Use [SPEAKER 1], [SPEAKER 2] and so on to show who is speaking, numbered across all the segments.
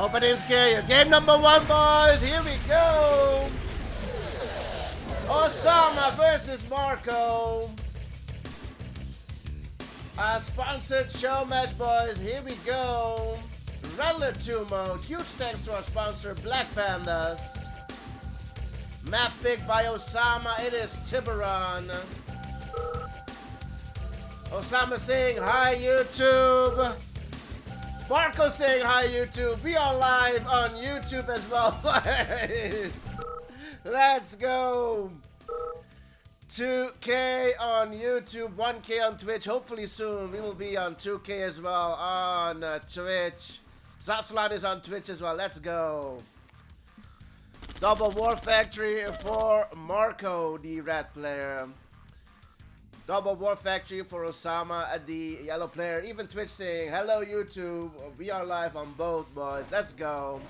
[SPEAKER 1] Hope I didn't scare you. Game number 1, boys. Here we go. Ossama versus Marko. Sponsored Showmatch, boys. Here we go. Rattler 2 mode. Huge thanks to our sponsor, Black Pandas. Map pick by Ossama. It is Tiburon. Ossama saying hi, YouTube. Marko saying hi, YouTube. We are live on YouTube as well. Let's go. 2K on YouTube, 1K on Twitch. Hopefully soon we will be on 2K as well on Twitch. Zaslan is on Twitch as well. Let's go. Double War Factory for Marko, the red player. Double War Factory for Ossama, the yellow player. Even Twitch saying, hello YouTube. We are live on both, boys. Let's go.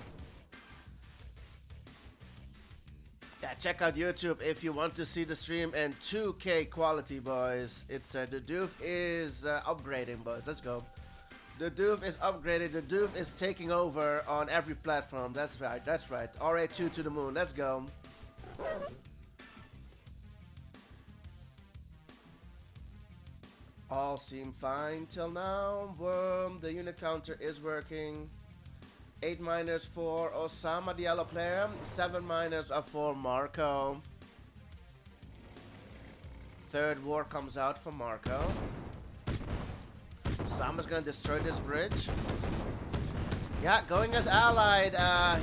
[SPEAKER 1] Yeah, check out YouTube if you want to see the stream in 2K quality, boys. It's the Doof is upgrading, boys. Let's go. The Doof is upgraded. The Doof is taking over on every platform. That's right. That's right. RA2 to the moon. Let's go. All seem fine till now. The unit counter is working. 8 miners for Ossama, the yellow player. 7 miners are for Marko. Third war comes out for Marko. Ossama's gonna destroy this bridge. Yeah, going as allied.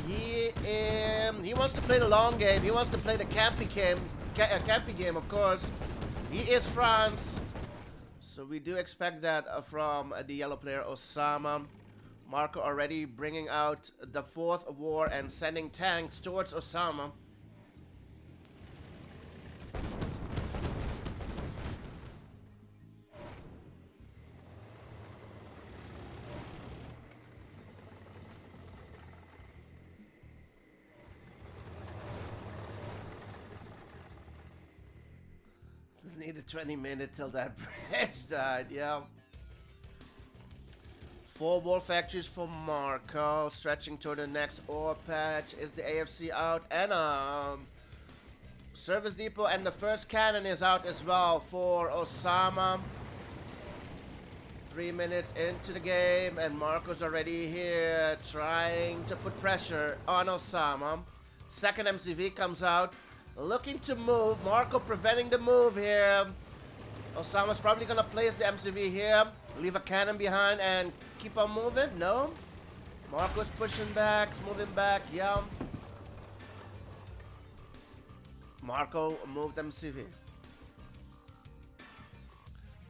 [SPEAKER 1] He wants to play the long game. He wants to play the campy game, of course. He is France. So we do expect that from the yellow player Ossama. Marko already bringing out the 4th war and sending tanks towards Ossama. Needed 20 minutes till that bridge died, yeah. 4 war factories for Marko, stretching to the next ore patch. Is the AFC out? And service depot and the first cannon is out as well for Ossama. 3 minutes into the game and Marko's already here trying to put pressure on Ossama. Second MCV comes out. Looking to move. Marko preventing the move here. Ossama's probably gonna place the MCV here. Leave a cannon behind and keep on moving. No. Marko's pushing back, moving back. Yeah. Marko moved MCV.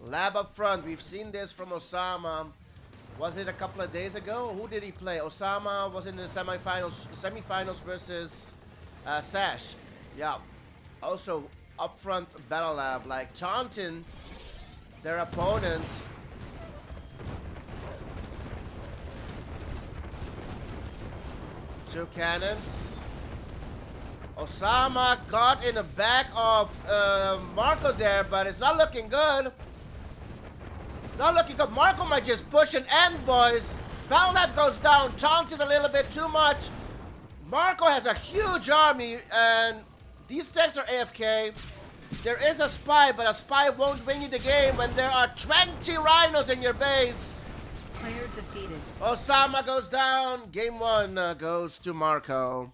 [SPEAKER 1] Lab up front. We've seen this from Ossama. Was it a couple of days ago? Who did he play? Ossama was in the semifinals versus Sash. Yeah. Also, upfront battle lab, like taunting their opponent. Two cannons. Ossama got in the back of Marko there, but it's not looking good. Not looking good. Marko might just push an end, boys. Battle lab goes down. Taunted a little bit too much. Marko has a huge army, and these tanks are AFK. There is a spy, but a spy won't win you the game when there are 20 rhinos in your base.
[SPEAKER 2] Player defeated.
[SPEAKER 1] Ossama goes down. Game 1 goes to Marko.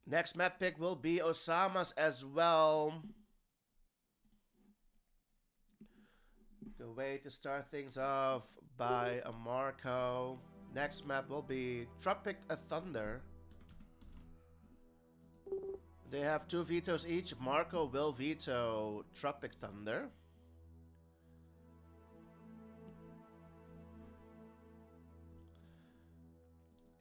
[SPEAKER 1] Next map pick will be Ossama's as well. Good way to start things off by a Marko. Next map will be Tropic Thunder. They have 2 vetoes each. Marko will veto Tropic Thunder.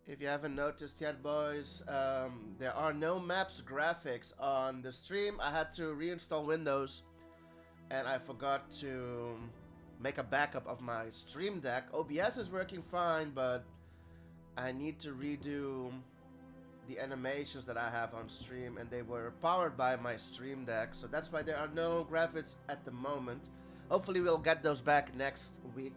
[SPEAKER 1] If you haven't noticed yet, boys, there are no maps graphics on the stream. I had to reinstall Windows and I forgot to make a backup of my stream deck. OBS is working fine, but I need to redo the animations that I have on stream, and they were powered by my stream deck, so that's why there are no graphics at the moment. Hopefully we'll get those back next week.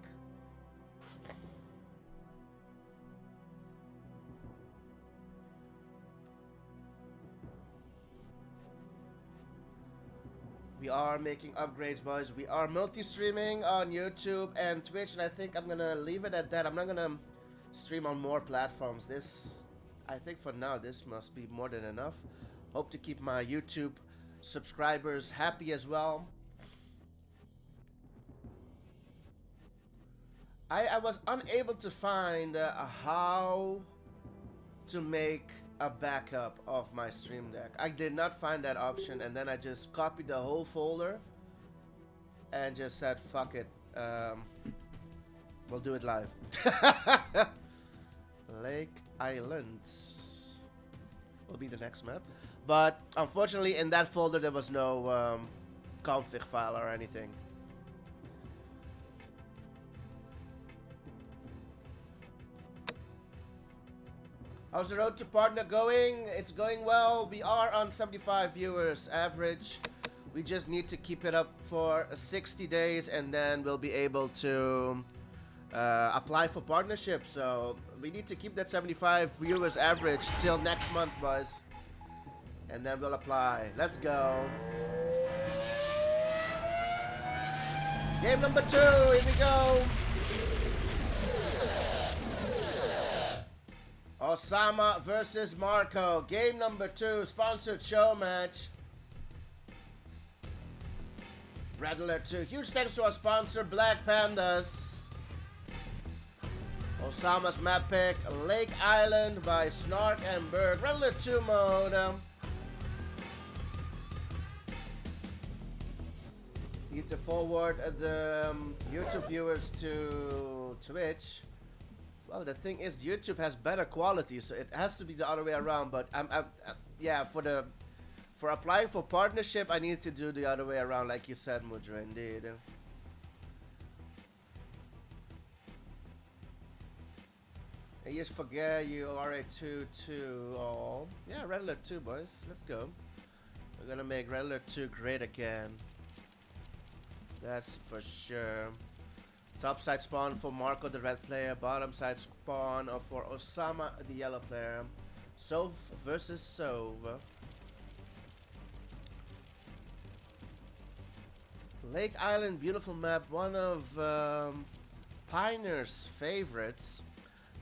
[SPEAKER 1] We are making upgrades, boys. We are multi-streaming on YouTube and Twitch, and I think I'm gonna leave it at that. I'm not gonna stream on more platforms. I think for now, this must be more than enough. Hope to keep my YouTube subscribers happy as well. I was unable to find how to make a backup of my stream deck. I did not find that option, and then I just copied the whole folder and just said fuck it, we'll do it live. Lake Islands will be the next map, but unfortunately in that folder there was no config file or anything. How's the road to partner going? It's going well. We are on 75 viewers average. We just need to keep it up for 60 days, and then we'll be able to apply for partnership. So we need to keep that 75 viewers average till next month, boys. And then we'll apply. Let's go. Game number 2. Here we go. Ossama versus Marko. Game number 2. Sponsored Showmatch. Red Alert 2. Huge thanks to our sponsor, Black Pandas. Ossama's map pick, Lake Island by Snark and Berg. Red Alert 2 mode. Need to forward the YouTube viewers to Twitch. Well, the thing is, YouTube has better quality, so it has to be the other way around. But yeah, for applying for partnership, I need to do the other way around, like you said, Mudra. Indeed. I just forget you are a 2-2 all. Yeah, Red Alert 2, boys. Let's go. We're gonna make Red Alert 2 great again. That's for sure. Top side spawn for Marko, the red player. Bottom side spawn for Ossama, the yellow player. Sov versus Sov. Lake Island, beautiful map. One of Piner's favorites.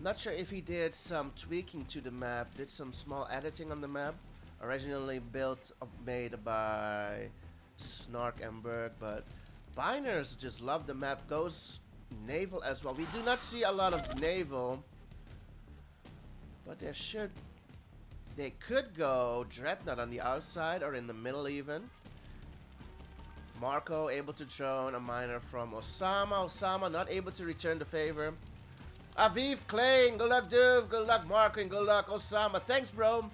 [SPEAKER 1] Not sure if he did some tweaking to the map, did some small editing on the map. Originally built, made by Snark and Berg, but Biners just love the map. Goes naval as well. We do not see a lot of naval, but they could go Dreadnought on the outside or in the middle even. Marko able to drone a miner from Ossama. Ossama not able to return the favor. Aviv, Klein, good luck Duve, good luck Marko, and good luck Ossama. Thanks, bro.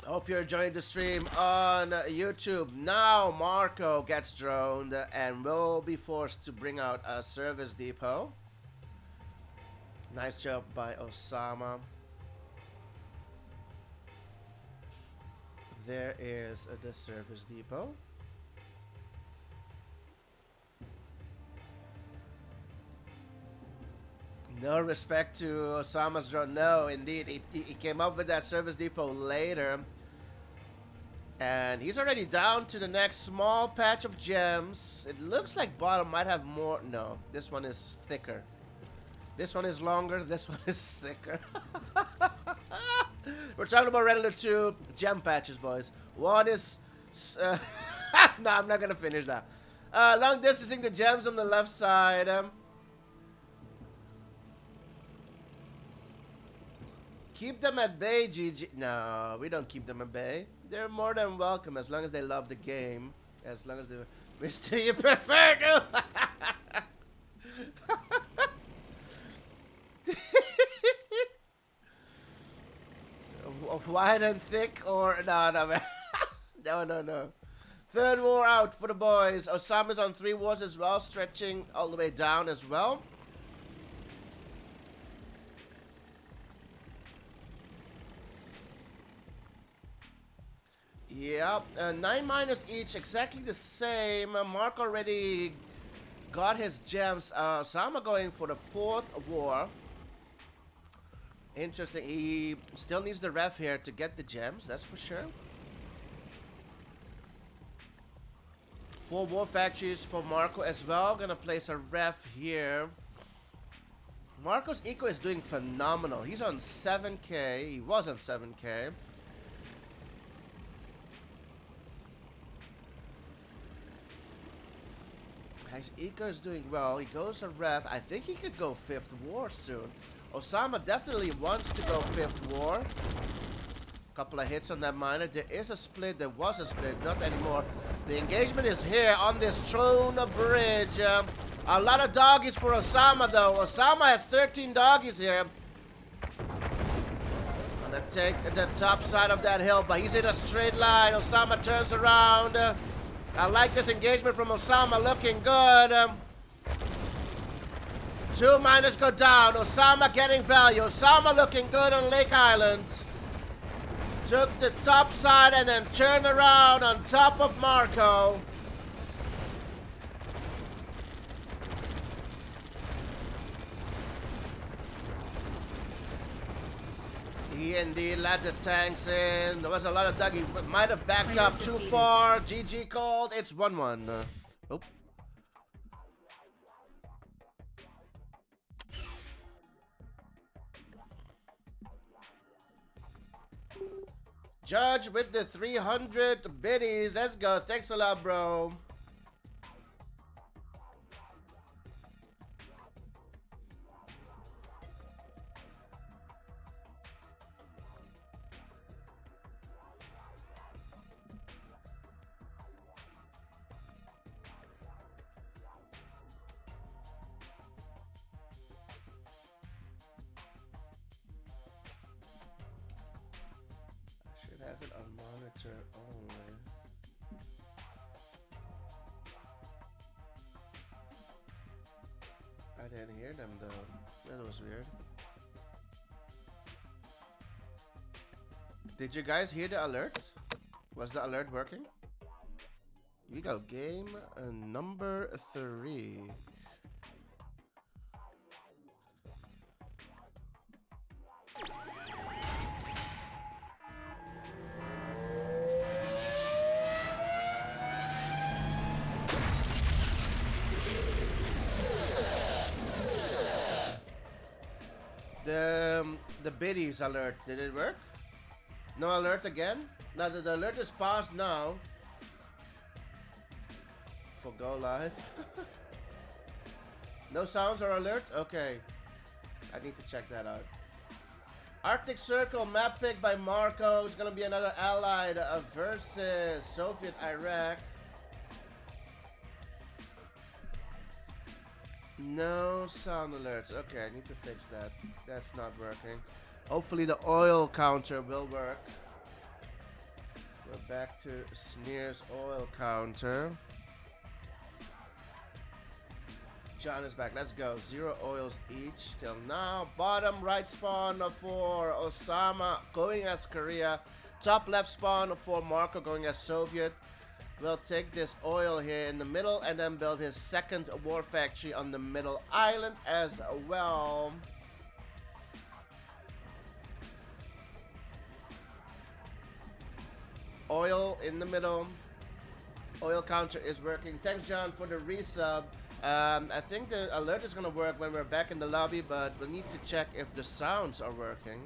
[SPEAKER 1] Hope you're enjoying the stream on YouTube. Now Marko gets droned and will be forced to bring out a service depot. Nice job by Ossama. There is the service depot. No respect to Ossama's drone. No, indeed. He came up with that service depot later. And he's already down to the next small patch of gems. It looks like bottom might have more. No, this one is thicker. This one is longer. This one is thicker. We're talking about Red Alert 2 gem patches, boys. One is... no, I'm not going to finish that. Long distancing the gems on the left side. Keep them at bay, GG. No, we don't keep them at bay. They're more than welcome as long as they love the game. As long as they... Which do you prefer to? Wide and thick or... No. No. Third war out for the boys. Osama's on 3 wars as well. Stretching all the way down as well. Yep, 9 miners each, exactly the same. Mark already got his gems. Ossama going for the 4th war. Interesting. He still needs the ref here to get the gems, that's for sure. 4 war factories for Marko as well. Gonna place a ref here. Marko's eco is doing phenomenal. He's on 7k. He was on 7k. His eco is doing well. He goes a ref. I think he could go 5th war soon. Ossama definitely wants to go 5th war. Couple of hits on that miner. There is a split. There was a split. Not anymore. The engagement is here on this throne bridge. A lot of doggies for Ossama though. Ossama has 13 doggies here. Gonna take the top side of that hill, but he's in a straight line. Ossama turns around. I like this engagement from Ossama, looking good. 2 miners go down. Ossama getting value. Ossama looking good on Lake Island. Took the top side and then turned around on top of Marko. He indeed let the tanks in. There was a lot of dug. He might have backed up too far. GG called. It's 1-1. Oh. Judge with the 300 biddies. Let's go. Thanks a lot, bro. Have it on monitor only. I didn't hear them though. That was weird. Did you guys hear the alert? Was the alert working? We go game number 3. The biddies alert, did it work? No alert again? Now the alert is paused now. For go live. No sounds or alert? Okay. I need to check that out. Arctic Circle map pick by Marko. It's gonna be another allied versus Soviet Iraq. No sound alerts. Okay, I need to fix that. That's not working. Hopefully the oil counter will work. We're back to Sneer's oil counter. John is back. Let's go. 0 oils each till now. Bottom right spawn for Ossama going as Korea. Top left spawn for Marko going as Soviet. We'll take this oil here in the middle and then build his 2nd war factory on the middle island as well. Oil in the middle. Oil counter is working. Thanks, John, for the resub. I think the alert is going to work when we're back in the lobby, but we need to check if the sounds are working.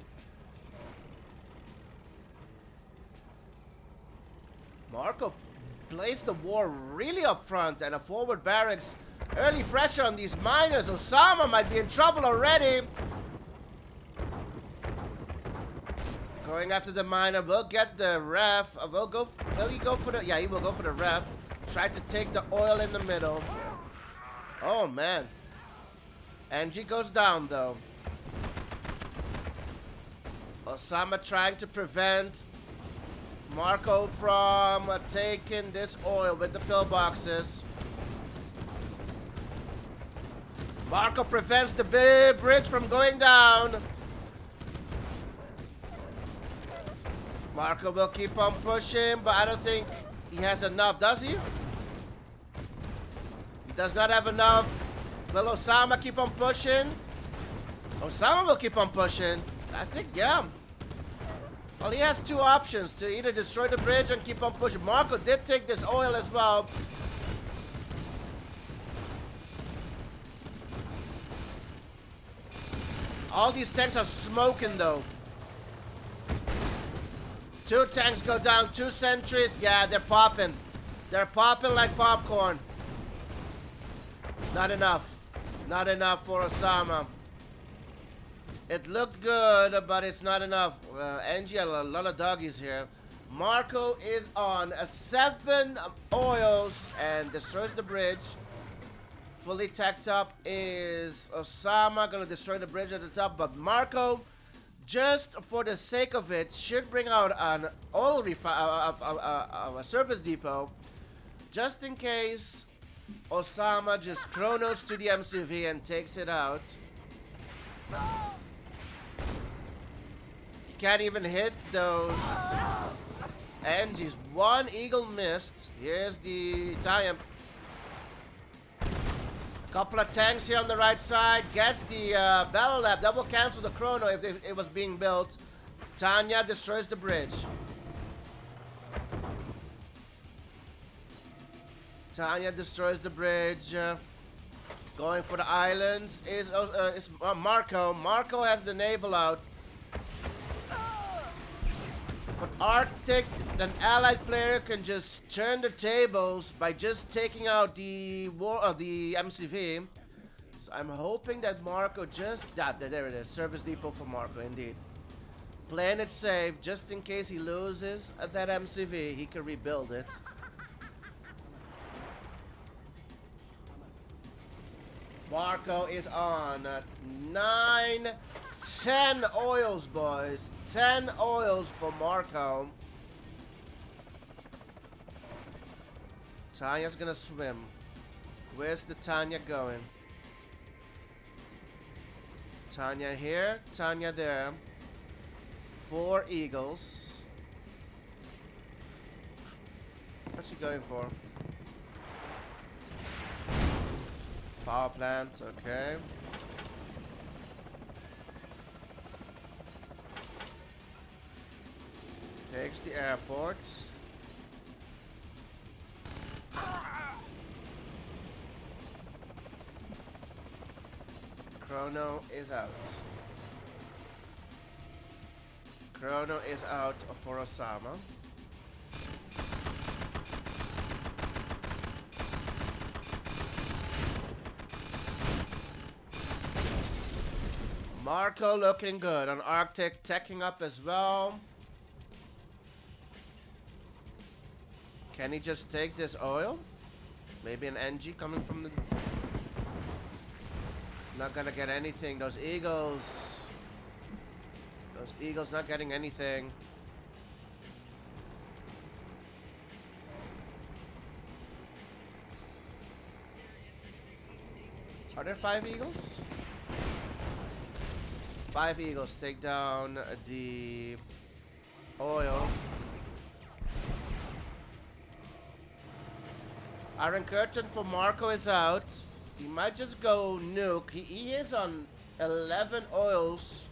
[SPEAKER 1] Marko plays the war really up front and a forward barracks. Early pressure on these miners. Ossama might be in trouble already. Going after the miner. We'll get the ref. Will he go for the... Yeah, he will go for the ref. Try to take the oil in the middle. Oh, man. Angie goes down, though. Ossama trying to prevent Marko from taking this oil with the pillboxes. Marko prevents the big bridge from going down. Marko will keep on pushing, but I don't think he has enough, does he? He does not have enough. Will Ossama keep on pushing? Ossama will keep on pushing. I think, yeah. Well, he has two options, to either destroy the bridge and keep on pushing. Marko did take this oil as well. All these tanks are smoking, though. 2 tanks go down, 2 sentries. Yeah, they're popping. They're popping like popcorn. Not enough. Not enough for Ossama. It looked good, but it's not enough. Angie had a lot of doggies here. Marko is on 7 oils and destroys the bridge. Fully tacked up is Ossama. Gonna destroy the bridge at the top, but Marko, just for the sake of it, should bring out an oil a service depot, just in case Ossama just chronos to the MCV and takes it out. He can't even hit those. Angie's 1 eagle missed. Here's the tie-up. Couple of tanks here on the right side. Gets the battle lab. That will cancel the chrono if it was being built. Tanya destroys the bridge. Tanya destroys the bridge. Going for the islands is Marko. Marko has the naval out. But Arctic, an allied player, can just turn the tables by just taking out the MCV. So I'm hoping that Marko just... there it is. Service depot for Marko, indeed. Playing it safe, just in case he loses at that MCV, he can rebuild it. Marko is on 9, 10 oils, boys. 10 oils for Marko. Tanya's gonna swim. Where's the Tanya going? Tanya here, Tanya there. 4 eagles. What's he going for? Power plant, okay. Takes the airport. Chrono is out. Chrono is out for Ossama. Marko looking good on Arctic, teching up as well. Can he just take this oil? Maybe an NG coming from the... Not gonna get anything. Those eagles not getting anything. Are there 5 eagles? 5 eagles take down the oil. Iron Curtain for Marko is out. He might just go nuke. He is on 11 oils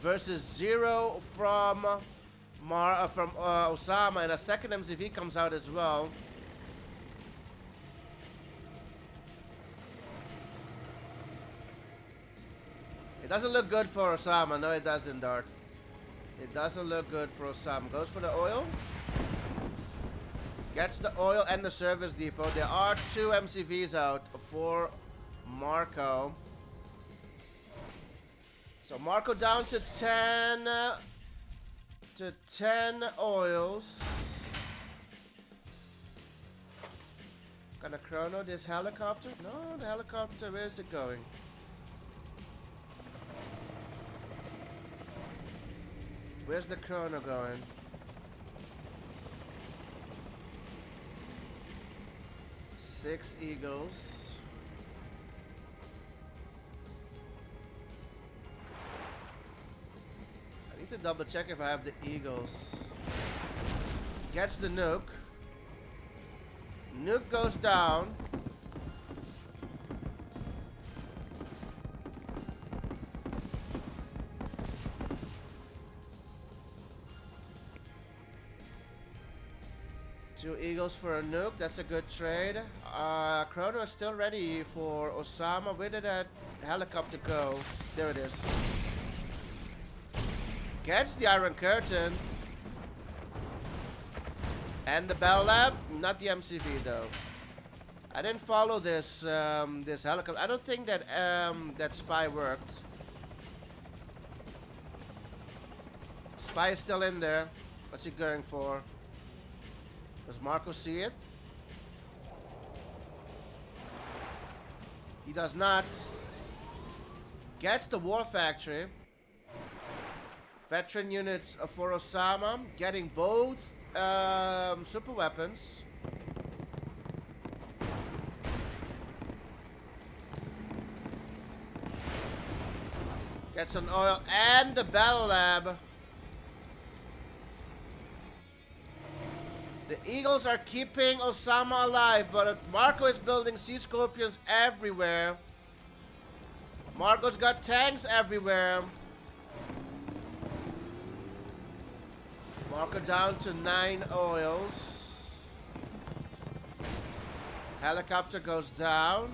[SPEAKER 1] versus 0 from Ossama, and a second MCV comes out as well. It doesn't look good for Ossama. No, it doesn't, Dart. It doesn't look good for Ossama. Goes for the oil. Gets the oil and the service depot. There are 2 MCVs out for Marko. So Marko down to 10 oils. Gonna chrono this helicopter? No, the helicopter, where is it going? Where's the chrono going? Six eagles. I need to double check if I have the Eagles. Gets the nuke. Nuke goes down. Two Eagles for a nuke. That's a good trade. Chrono is still ready for Ossama. Where did that helicopter go? There it is. Gets the Iron Curtain. And the Bell Lab. Not the MCV though. I didn't follow this this helicopter. I don't think that that spy worked. Spy is still in there. What's he going for? Does Marko see it? He does not. Gets the War Factory. Veteran units for Ossama. Getting both super weapons. Gets an oil and the Battle Lab. The Eagles are keeping Ossama alive, but Marko is building Sea Scorpions everywhere. Marko's got tanks everywhere. Marko down to 9 oils. Helicopter goes down.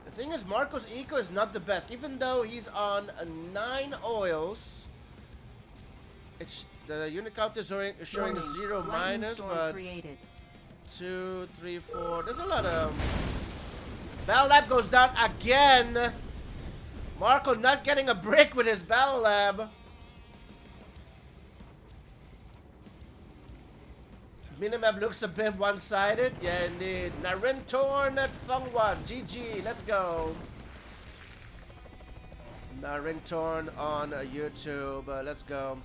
[SPEAKER 1] The thing is, Marko's eco is not the best. Even though he's on 9 oils, the unit count is showing 0 minus, but created. 2, 3, 4. There's a lot of. Battle Lab goes down again. Marko not getting a break with his Battle Lab. Minimap looks a bit one-sided. Yeah, indeed. Narintorn at Thongwan. GG. Let's go. Narintorn on YouTube. Let's go.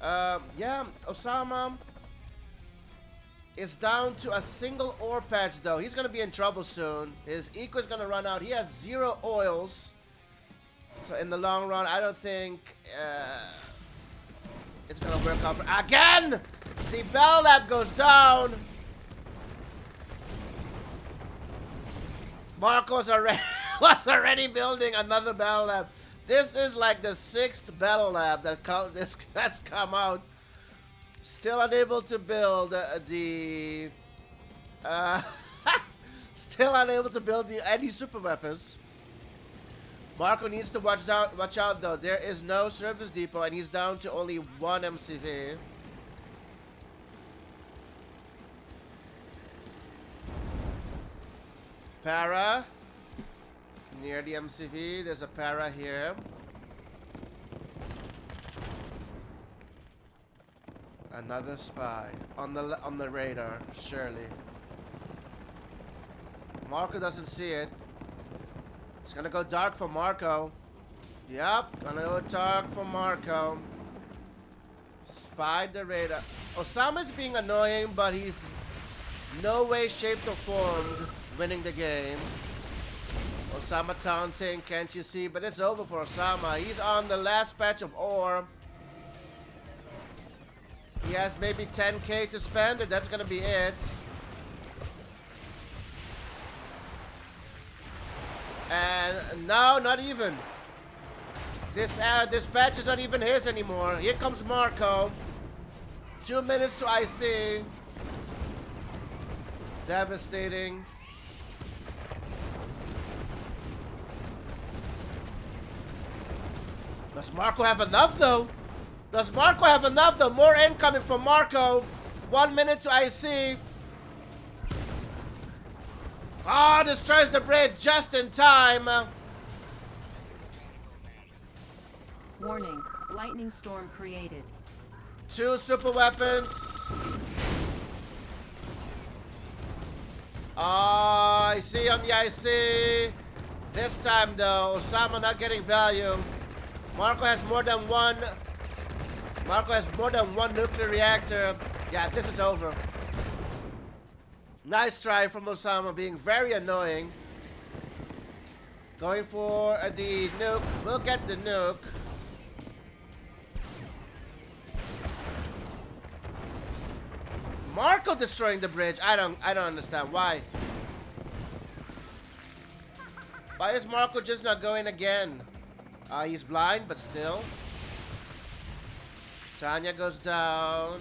[SPEAKER 1] Yeah, Ossama is down to a single ore patch, though. He's going to be in trouble soon. His eco is going to run out. He has 0 oils. So in the long run, I don't think it's going to work out. Again! The Battle Lab goes down. Marko's already was already building another Battle Lab. This is like the 6th Battle Lab that's come out. Still unable to build still unable to build any super weapons. Marko needs to watch out though. There is no service depot and he's down to only 1 MCV. Para near the MCV. There's a para here. Another spy on the radar, surely. Marko doesn't see it. It's gonna go dark for Marko. Yep, gonna go dark for Marko. Spied the radar. Ossama's being annoying, but he's no way, shape, or formed winning the game. Ossama taunting, can't you see? But it's over for Ossama. He's on the last patch of ore. He has maybe 10k to spend, and that's gonna be it. And no, not even. This patch is not even his anymore. Here comes Marko. 2 minutes to IC. Devastating. Does Marko have enough though? Does Marko have enough though? More incoming from Marko. 1 minute to IC. Ah, destroys the bridge just in time.
[SPEAKER 2] Warning, lightning storm created.
[SPEAKER 1] 2 super weapons. Ah, I see on the IC. This time though, Ossama not getting value. Marko has more than one. Marko has more than 1 nuclear reactor. Yeah, this is over. Nice try from Ossama, being very annoying. Going for the nuke. We'll get the nuke. Marko destroying the bridge. I don't understand why. Why is Marko just not going again? He's blind, but still. Tanya goes down.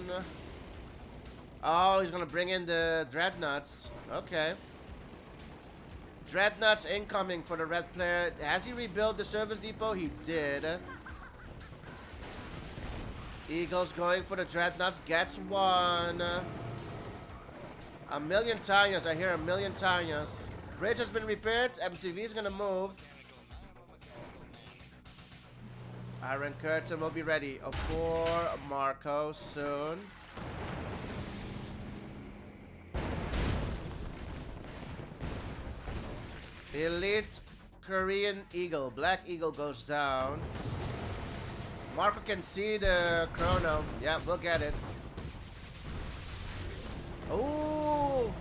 [SPEAKER 1] Oh, he's gonna bring in the Dreadnoughts. Okay. Dreadnoughts incoming for the red player. Has he rebuilt the service depot? He did. Eagles going for the Dreadnoughts. Gets one. A million Tanyas. I hear a million Tanyas. Bridge has been repaired. MCV is gonna move. Iron Curtain will be ready for Marko soon. Elite Korean Eagle. Black Eagle goes down. Marko can see the chrono. Yeah, we'll get it. Ooh!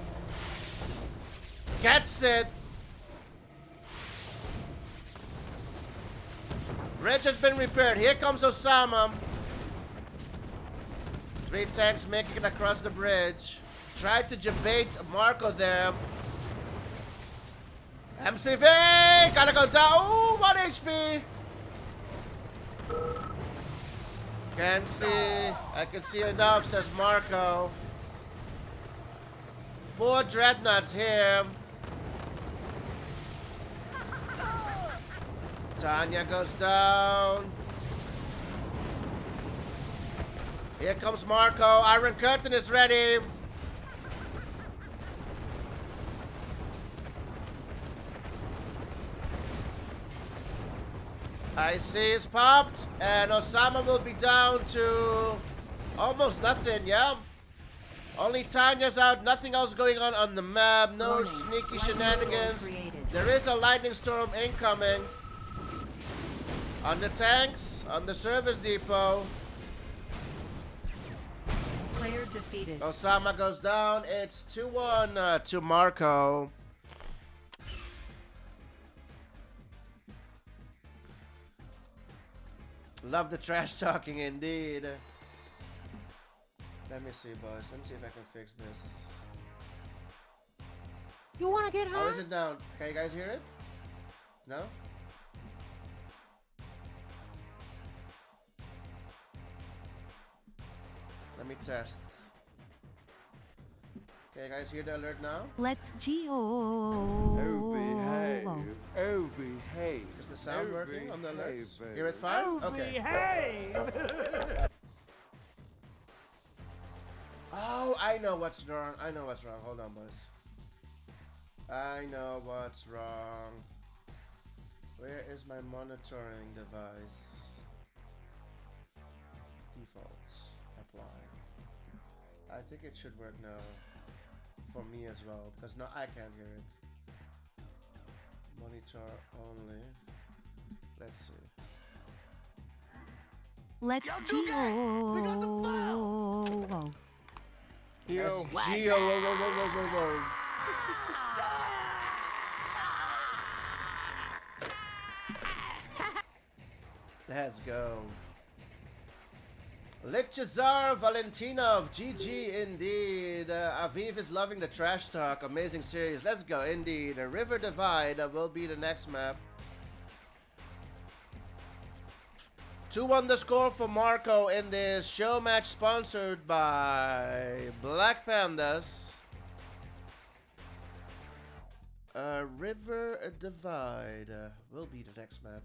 [SPEAKER 1] Gets it! Bridge has been repaired. Here comes Ossama. 3 tanks making it across the bridge. Tried to debate Marko there. MCV! Gotta go down. Ooh, 1 HP! Can't see. I can see enough, says Marko. 4 Dreadnoughts here. Tanya goes down. Here comes Marko. Iron Curtain is ready. IC is popped, and Ossama will be down to almost nothing, yeah? Only Tanya's out, nothing else going on the map, no sneaky shenanigans. There is a lightning storm incoming. On the tanks, on the service depot.
[SPEAKER 2] Player defeated.
[SPEAKER 1] Ossama goes down, it's 2-1 to Marko. Love the trash talking indeed. Let me see, boys. Let me see if I can fix this.
[SPEAKER 3] You wanna get high?
[SPEAKER 1] Oh, is it down? Can you guys hear it? No? Let me test. Can you guys hear the alert now?
[SPEAKER 3] Let's geo.
[SPEAKER 4] Oh, behave. Oh, behave.
[SPEAKER 1] Is the sound working on the alerts?
[SPEAKER 4] Behave.
[SPEAKER 1] Hear it fine?
[SPEAKER 3] Oh,
[SPEAKER 1] Okay.
[SPEAKER 3] behave.
[SPEAKER 1] Oh, I know what's wrong. I know what's wrong. Hold on, boys. I know what's wrong. Where is my monitoring device? Default. Apply. I think it should work now. For me as well. Because no, I can't hear it. Monitor only. Let's see.
[SPEAKER 3] Let's geo.
[SPEAKER 4] Yo,
[SPEAKER 1] That's
[SPEAKER 4] geo, whoa, whoa, whoa, whoa, whoa.
[SPEAKER 1] Let's go. Lichazar Valentinov, GG indeed. Aviv is loving the trash talk. Amazing series. Let's go indeed. River Divide will be the next map. 2-1 the score for Marko in this show match sponsored by Black Pandas. River Divide will be the next map.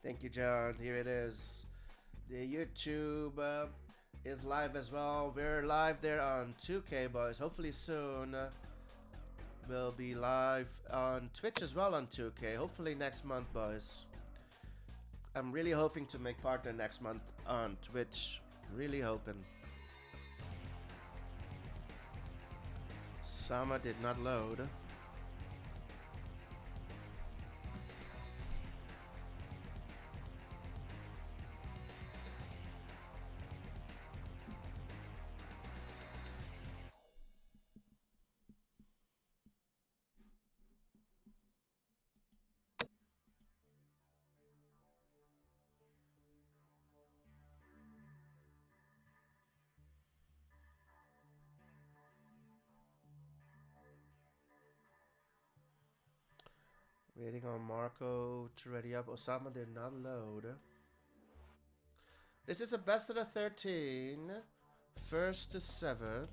[SPEAKER 1] Thank you, John. Here it is. The YouTube is live as well. We're live there on 2K, boys. Hopefully soon we'll be live on Twitch as well on 2K. Hopefully next month, boys. I'm really hoping to make partner next month on Twitch. Really hoping. Sama did not load. Waiting on Marko to ready up. Ossama did not load. This is a best of the 13. First to 7.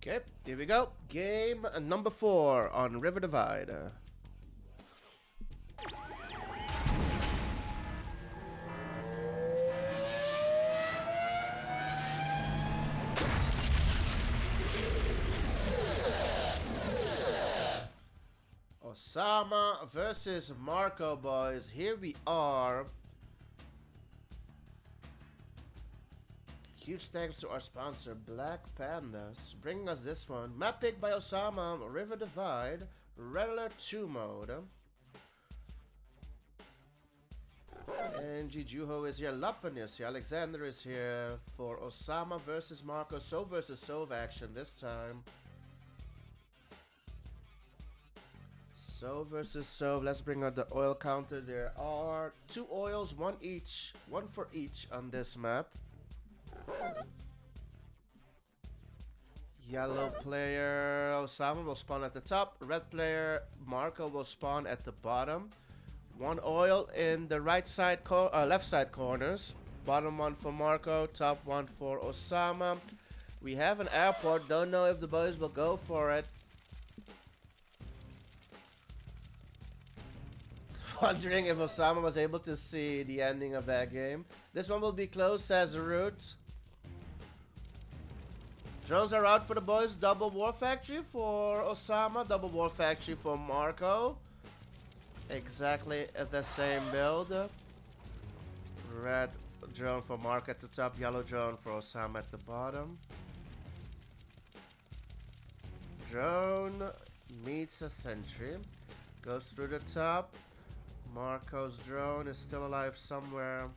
[SPEAKER 1] Okay, here we go. Game number 4 on River Divide. Ossama versus Marko, boys. Here we are. Huge thanks to our sponsor, Black Pandas, bringing us this one. Map pick by Ossama, River Divide, Regular 2 mode. And Juho is here, Lapan is here, Alexander is here for Ossama versus Marko, So versus Sov action this time. So versus Sov, let's bring out the oil counter. There are 2 oils, one for each on this map. Yellow player Ossama will spawn at the top. Red player Marko will spawn at the bottom. 1 oil in the left side corners. Bottom 1 for Marko, top 1 for Ossama. We have an airport. Don't know if the boys will go for it. Wondering if Ossama was able to see the ending of that game. This one will be close as a route. Drones are out for the boys. Double War Factory for Ossama. Double War Factory for Marko. Exactly at the same build. Red drone for Marko at the top. Yellow drone for Ossama at the bottom. Drone meets a sentry. Goes through the top. Marko's drone is still alive somewhere.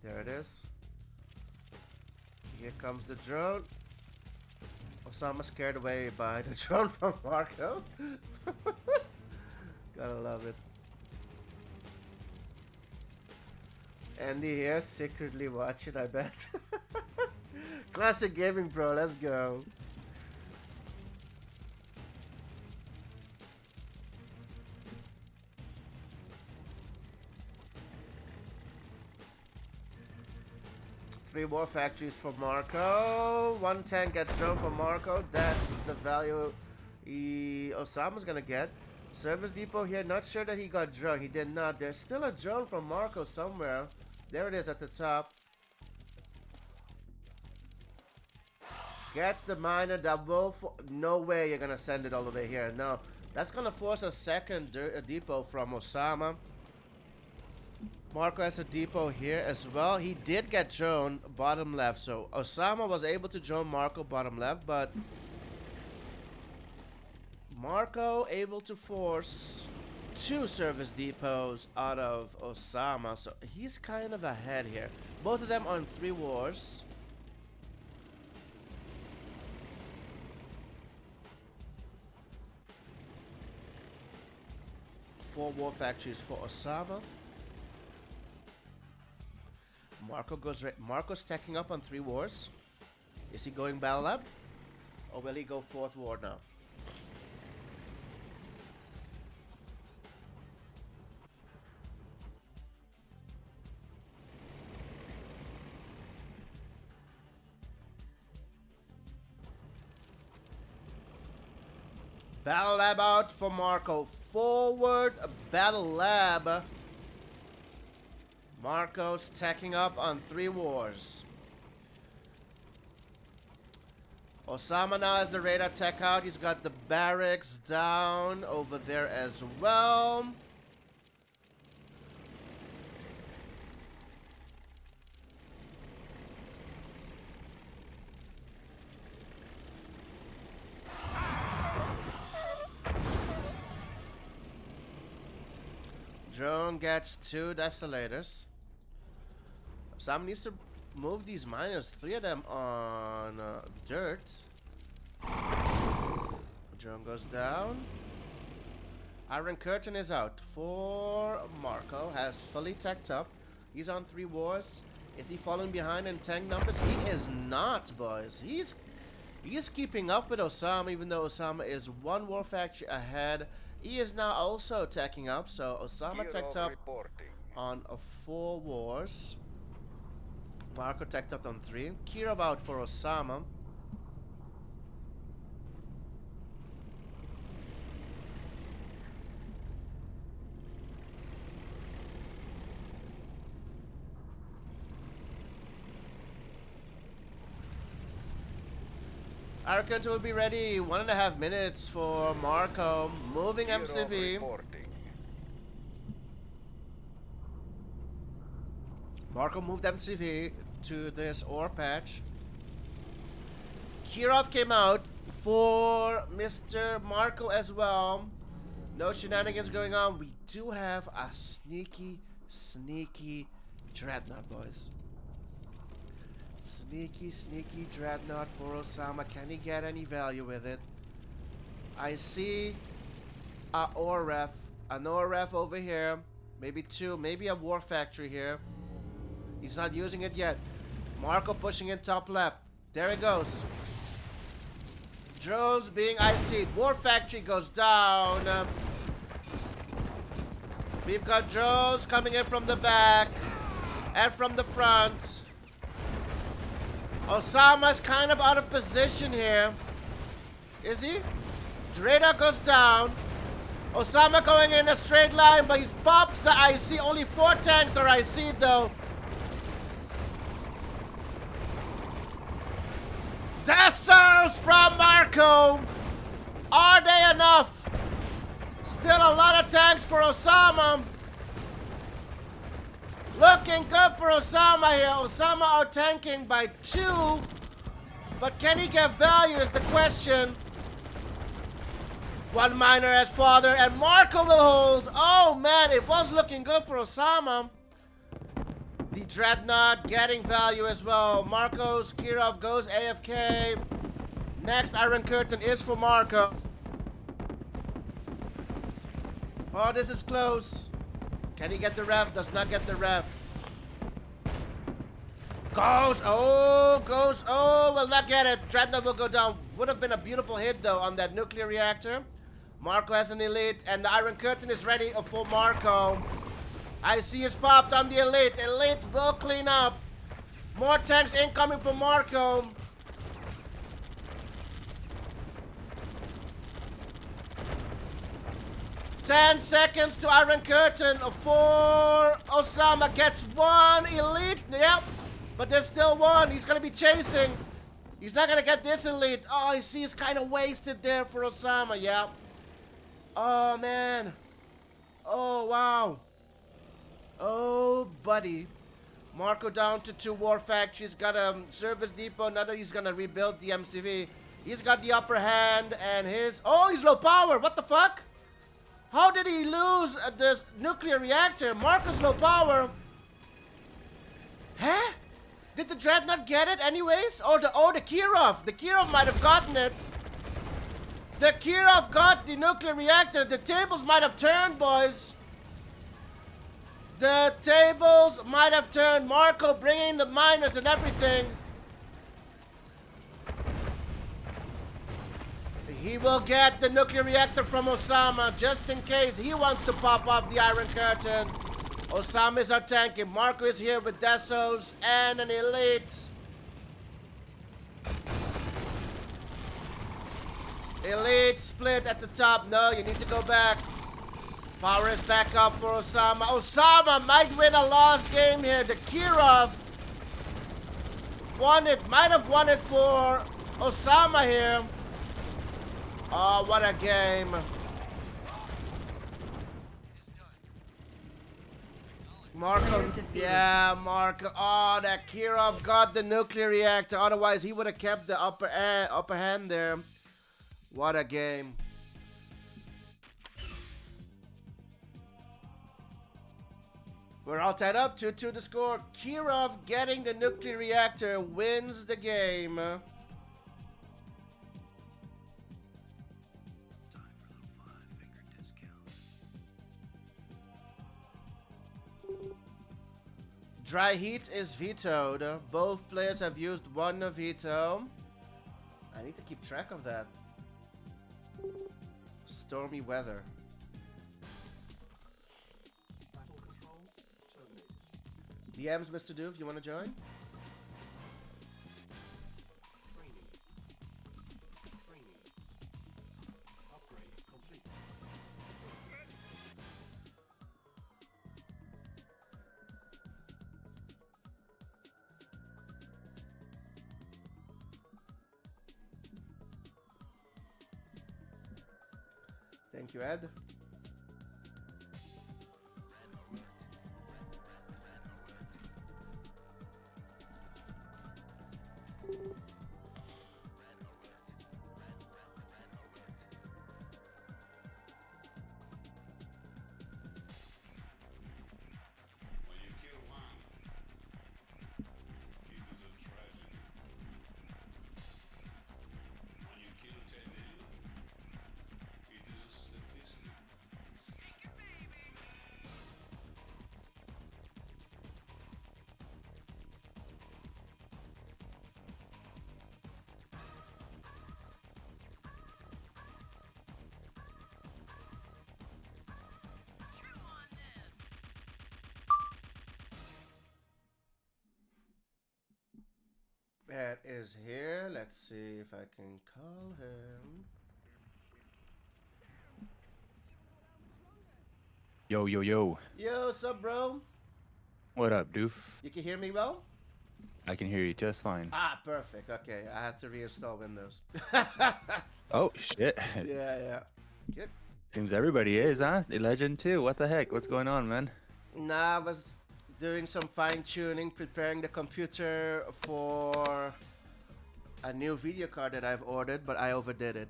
[SPEAKER 1] There it is. Here comes the drone. Ossama scared away by the drone from Marko. Gotta love it. Andy here, secretly watching, I bet. Classic gaming pro, let's go. Three war factories for Marko. 1 tank gets drone for Marko. That's the value Ossama's gonna get. Service depot here. Not sure that he got drone. He did not. There's still a drone from Marko somewhere. There it is at the top. Gets the miner double. No way you're gonna send it all the way here. No. That's gonna force a second depot from Ossama. Marko has a depot here as well. He did get drone bottom left, so Ossama was able to drone Marko bottom left, but Marko able to force 2 service depots out of Ossama, so he's kind of ahead here. Both of them on 3 wars. Four war factories for Ossama. Marko goes right. Marko's stacking up on 3 wars. Is he going battle lab? Or will he go 4th war now? Battle lab out for Marko. Forward battle lab. Marko's tacking up on 3 wars. Ossama now has the radar tech out. He's got the barracks down over there as well. Drone gets 2 desolators. Ossama needs to move these miners. 3 of them on dirt. Drone goes down. Iron Curtain is out for Marko. Has fully teched up. He's on 3 wars. Is he falling behind in tank numbers? He is not, boys. He's keeping up with Ossama, even though Ossama is 1 war factory ahead. He is now also teching up. So Ossama teched up on 4 wars. Marko teched up on 3. Kirov out for Ossama. Arcant will be ready. 1.5 minutes for Marko. Moving MCV. Marko moved MCV to this ore patch. Kirov came out for Mr. Marko as well. No shenanigans going on. We do have a sneaky Dreadnought, boys. Sneaky Dreadnought for Ossama. Can he get any value with it? I see an ore ref over here. Maybe 2, maybe a war factory here. He's not using it yet. Marko pushing in top left. There he goes. Drones being IC'd. War factory goes down. We've got drones coming in from the back and from the front. Ossama's kind of out of position here. Is he? Dreda goes down. Ossama going in a straight line, but he pops the IC. Only 4 tanks are IC'd though. Dassos from Marko. Are they enough? Still a lot of tanks for Ossama. Looking good for Ossama here. Ossama out tanking by 2. But can he get value is the question. 1 miner as father and Marko will hold. Oh man, it was looking good for Ossama. The Dreadnought getting value as well. Marko's Kirov goes AFK. Next Iron Curtain is for Marko. Oh, this is close. Can he get the ref? Does not get the ref. Goes. Oh, will not get it. Dreadnought will go down. Would have been a beautiful hit though on that nuclear reactor. Marko has an elite and the Iron Curtain is ready for Marko. IC is popped on the elite. Elite will clean up. More tanks incoming from Marko. Ten seconds to Iron Curtain for Ossama. Gets 1 elite. Yep. But there's still 1. He's going to be chasing. He's not going to get this elite. Oh, I see. He's kind of wasted there for Ossama. Yep. Oh, man. Oh, wow. Oh, buddy. Marko down to 2 war factories. Got a service depot. Now that he's going to rebuild the MCV. He's got the upper hand and his... Oh, he's low power. What the fuck? How did he lose this nuclear reactor? Marko's low power. Huh? Did the Dreadnought get it anyways? Oh, the Kirov. The Kirov might have gotten it. The Kirov got the nuclear reactor. The tables might have turned, boys. The tables might have turned. Marko bringing the miners and everything. He will get the nuclear reactor from Ossama just in case he wants to pop off the Iron Curtain. Ossama is out tanking. Marko is here with Dassos and an elite. Elite split at the top. No, you need to go back. Power is back up for Ossama. Ossama might win a lost game here. The Kirov won it. Might have won it for Ossama here. Oh, what a game. Marko, yeah, Marko. Oh, that Kirov got the nuclear reactor. Otherwise, he would have kept the upper hand there. What a game. We're all tied up. 2-2 to score. Kirov getting the nuclear reactor wins the game. Dry heat is vetoed. Both players have used one veto. I need to keep track of that. Stormy weather. DMs, Mr. Doof, you want to join? Thank you, Ed. Ed is here. Let's see if I can call him.
[SPEAKER 5] Yo, yo, yo.
[SPEAKER 1] Yo, what's up, bro?
[SPEAKER 5] What up, doof?
[SPEAKER 1] You can hear me well?
[SPEAKER 5] I can hear you just fine.
[SPEAKER 1] Ah, perfect. Okay, I had to reinstall Windows.
[SPEAKER 5] Oh, shit.
[SPEAKER 1] Yeah. Good.
[SPEAKER 5] Seems everybody is, huh? The legend too. What the heck? What's going on, man?
[SPEAKER 1] Nah, I was doing some fine-tuning, preparing the computer for a new video card that I've ordered, but I overdid it.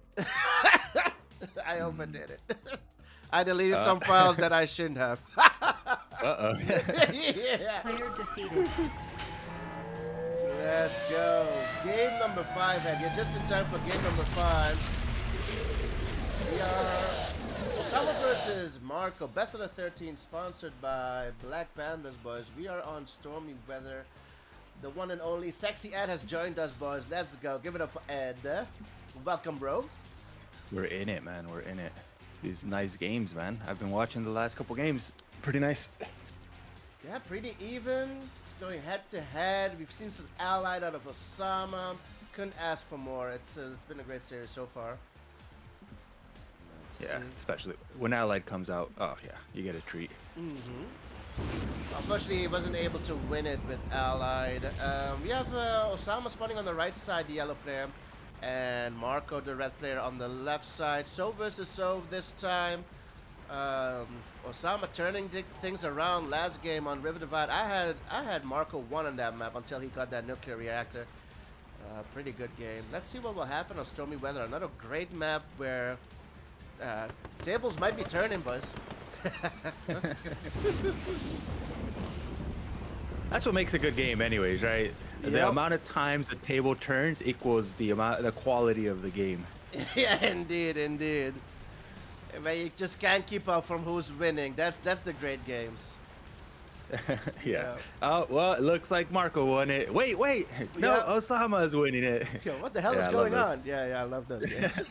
[SPEAKER 1] I overdid it. I deleted some files that I shouldn't have.
[SPEAKER 5] Uh-oh.
[SPEAKER 1] Yeah.
[SPEAKER 2] Player defeated.
[SPEAKER 1] Let's go. Game number 5, Ed. You're just in time for game number 5. We are Ossama versus Marko. Best of the 13, sponsored by Black Pandas, boys. We are on Stormy Weather. The one and only Sexy Ed has joined us, boys. Let's go. Give it up for Ed. Welcome, bro.
[SPEAKER 5] We're in it, man. We're in it. These nice games, man. I've been watching the last couple games. Pretty nice.
[SPEAKER 1] Yeah, pretty even. It's going head to head. We've seen some allied out of Ossama. Couldn't ask for more. It's been a great series so far.
[SPEAKER 5] Yeah, especially when Allied comes out. Oh, yeah, you get a treat.
[SPEAKER 1] Unfortunately, he wasn't able to win it with Allied. We have Ossama spawning on the right side, the yellow player, and Marko, the red player, on the left side. So versus so this time. Ossama turning things around last game on River Divide. I had Marko 1 on that map until he got that nuclear reactor. Pretty good game. Let's see what will happen on Stormy Weather. Another great map where tables might be turning, boys.
[SPEAKER 5] That's what makes a good game anyways, right?
[SPEAKER 1] Yep.
[SPEAKER 5] The amount of times the table turns equals the quality of the game.
[SPEAKER 1] Yeah, indeed. But you just can't keep up from who's winning. That's the great games.
[SPEAKER 5] Yeah. Oh, well, it looks like Marko won it. Wait. No,
[SPEAKER 1] Yeah.
[SPEAKER 5] Ossama is winning it.
[SPEAKER 1] Yo, what the hell is
[SPEAKER 5] I
[SPEAKER 1] going
[SPEAKER 5] love
[SPEAKER 1] on? Yeah, I love those games.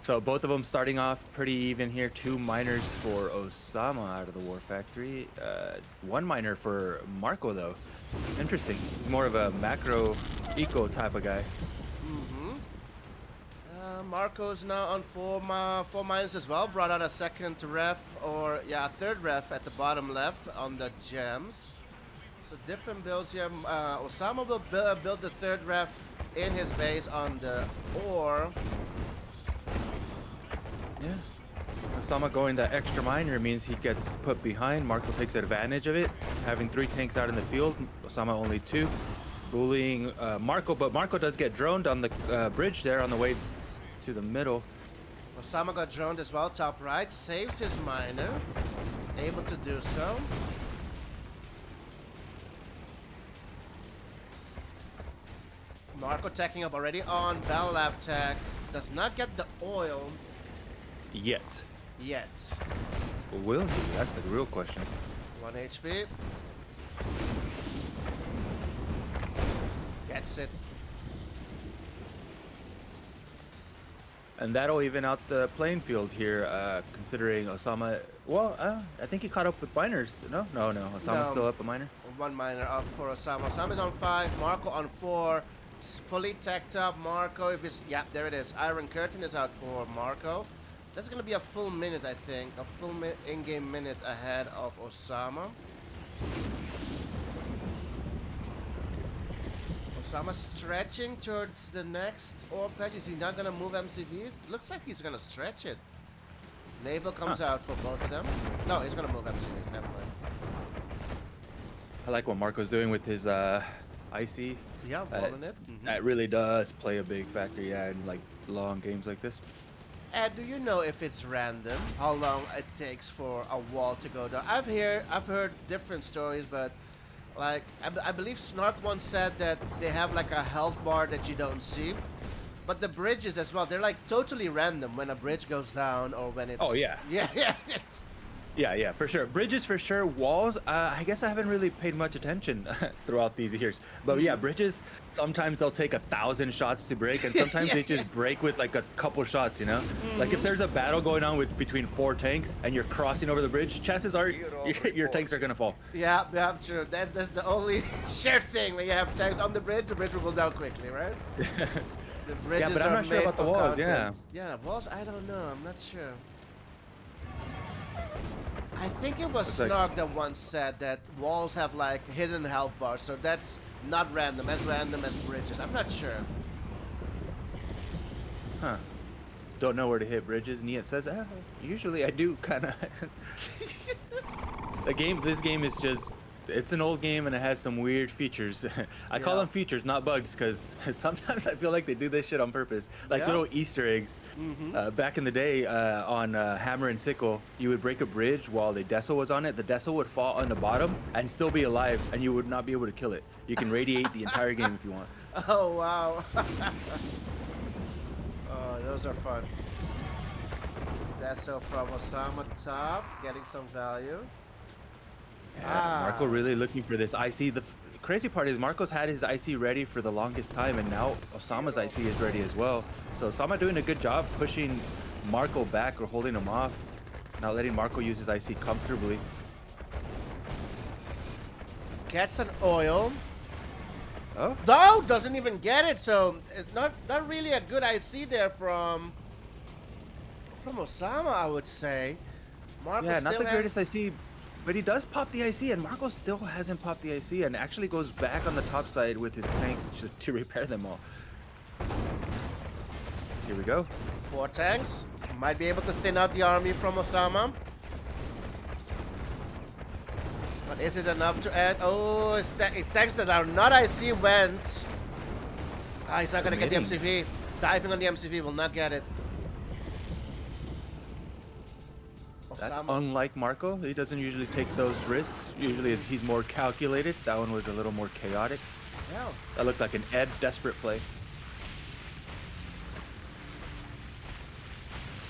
[SPEAKER 5] So both of them starting off pretty even here. 2 miners for Ossama out of the War Factory. 1 miner for Marko, though. Interesting. He's more of a macro eco type of guy.
[SPEAKER 1] Marko's now on 4 miners as well. Brought out a second ref, or yeah, a third ref at the bottom left on the gems. So different builds here. Ossama will build the third ref in his base on the ore.
[SPEAKER 5] Yeah. Ossama going that extra miner means he gets put behind. Marko takes advantage of it, having 3 tanks out in the field. Ossama only 2. Bullying Marko, but Marko does get droned on the bridge there on the way to the middle.
[SPEAKER 1] Ossama got droned as well, top right. Saves his miner. able to do so. Marko tacking up already on Battle Lab tech. Does not get the oil
[SPEAKER 5] Yet.
[SPEAKER 1] yet.
[SPEAKER 5] Will he? That's the real question.
[SPEAKER 1] 1 HP. Gets it.
[SPEAKER 5] And that'll even out the playing field here, considering Ossama. Well, I think he caught up with miners. No. Ossama's
[SPEAKER 1] No.
[SPEAKER 5] still up a miner.
[SPEAKER 1] 1 miner up for Ossama. Ossama's on 5. Marko on 4. It's fully teched up. Marko, if it's. Yeah, there it is. Iron Curtain is out for Marko. That's going to be a full minute, I think. A full in-game minute ahead of Ossama. Ossama stretching towards the next orb patch. Is he not going to move MCVs? Looks like he's going to stretch it. Naval comes out for both of them. No, he's going to move MCV. Never mind.
[SPEAKER 5] I like what Marco's doing with his IC.
[SPEAKER 1] Yeah, rolling it.
[SPEAKER 5] That really does play a big factor, yeah, in like long games like this.
[SPEAKER 1] Ed, do you know if it's random how long it takes for a wall to go down? I've heard different stories, but like I believe Snark once said that they have like a health bar that you don't see. But the bridges as well, they're like totally random when a bridge goes down or when it's.
[SPEAKER 5] Oh yeah.
[SPEAKER 1] Yeah.
[SPEAKER 5] Yeah, for sure. Bridges for sure. Walls, I guess I haven't really paid much attention throughout these years. But yeah, bridges, sometimes they'll take 1,000 shots to break, and sometimes they just break with like a couple shots, you know? Like if there's a battle going on between 4 tanks and you're crossing over the bridge, chances are your tanks are gonna fall.
[SPEAKER 1] Yeah, true. That's the only shared thing when you have tanks on the bridge will go down quickly, right? The bridges
[SPEAKER 5] Yeah, but I'm
[SPEAKER 1] are
[SPEAKER 5] not sure
[SPEAKER 1] made
[SPEAKER 5] about the
[SPEAKER 1] for
[SPEAKER 5] walls,
[SPEAKER 1] content. Yeah, walls, I don't know. I'm not sure. I think it was
[SPEAKER 5] It's like-
[SPEAKER 1] Snark that once said that walls have like hidden health bars, so that's not random as bridges. I'm not sure.
[SPEAKER 5] Huh. Don't know where to hit bridges. Nia says, usually I do kind of. This game is just, it's an old game and it has some weird features. I call them features, not bugs, because sometimes I feel like they do this shit on purpose. Like little Easter eggs. Back in the day on Hammer and Sickle, you would break a bridge while the Dessel was on it. The Dessel would fall on the bottom and still be alive, and you would not be able to kill it. You can radiate the entire game if you want.
[SPEAKER 1] Oh, wow. Oh, those are fun. That's so from Ossama top, getting some value.
[SPEAKER 5] Yeah, Marko really looking for this IC. The crazy part is Marko's had his IC ready for the longest time, and now Ossama's IC is ready as well. So Ossama doing a good job pushing Marko back or holding him off, not letting Marko use his IC comfortably.
[SPEAKER 1] Gets an oil.
[SPEAKER 5] Oh,
[SPEAKER 1] No, doesn't even get it. So it's not really a good IC there from Ossama, I would say. Marko
[SPEAKER 5] yeah, not
[SPEAKER 1] still
[SPEAKER 5] the greatest IC, but he does pop the IC, and Marko still hasn't popped the IC, and actually goes back on the top side with his tanks to repair them all. Here we go.
[SPEAKER 1] 4 tanks. Might be able to thin out the army from Ossama. But is it enough to add? Oh, it's tanks that are not IC went. He's not going to get the MCV. Diving on the MCV will not get it.
[SPEAKER 5] That's
[SPEAKER 1] Ossama.
[SPEAKER 5] unlike Marko. He doesn't usually take those risks. Usually he's more calculated. That one was a little more chaotic.
[SPEAKER 1] Yeah.
[SPEAKER 5] That looked like an Ed desperate play.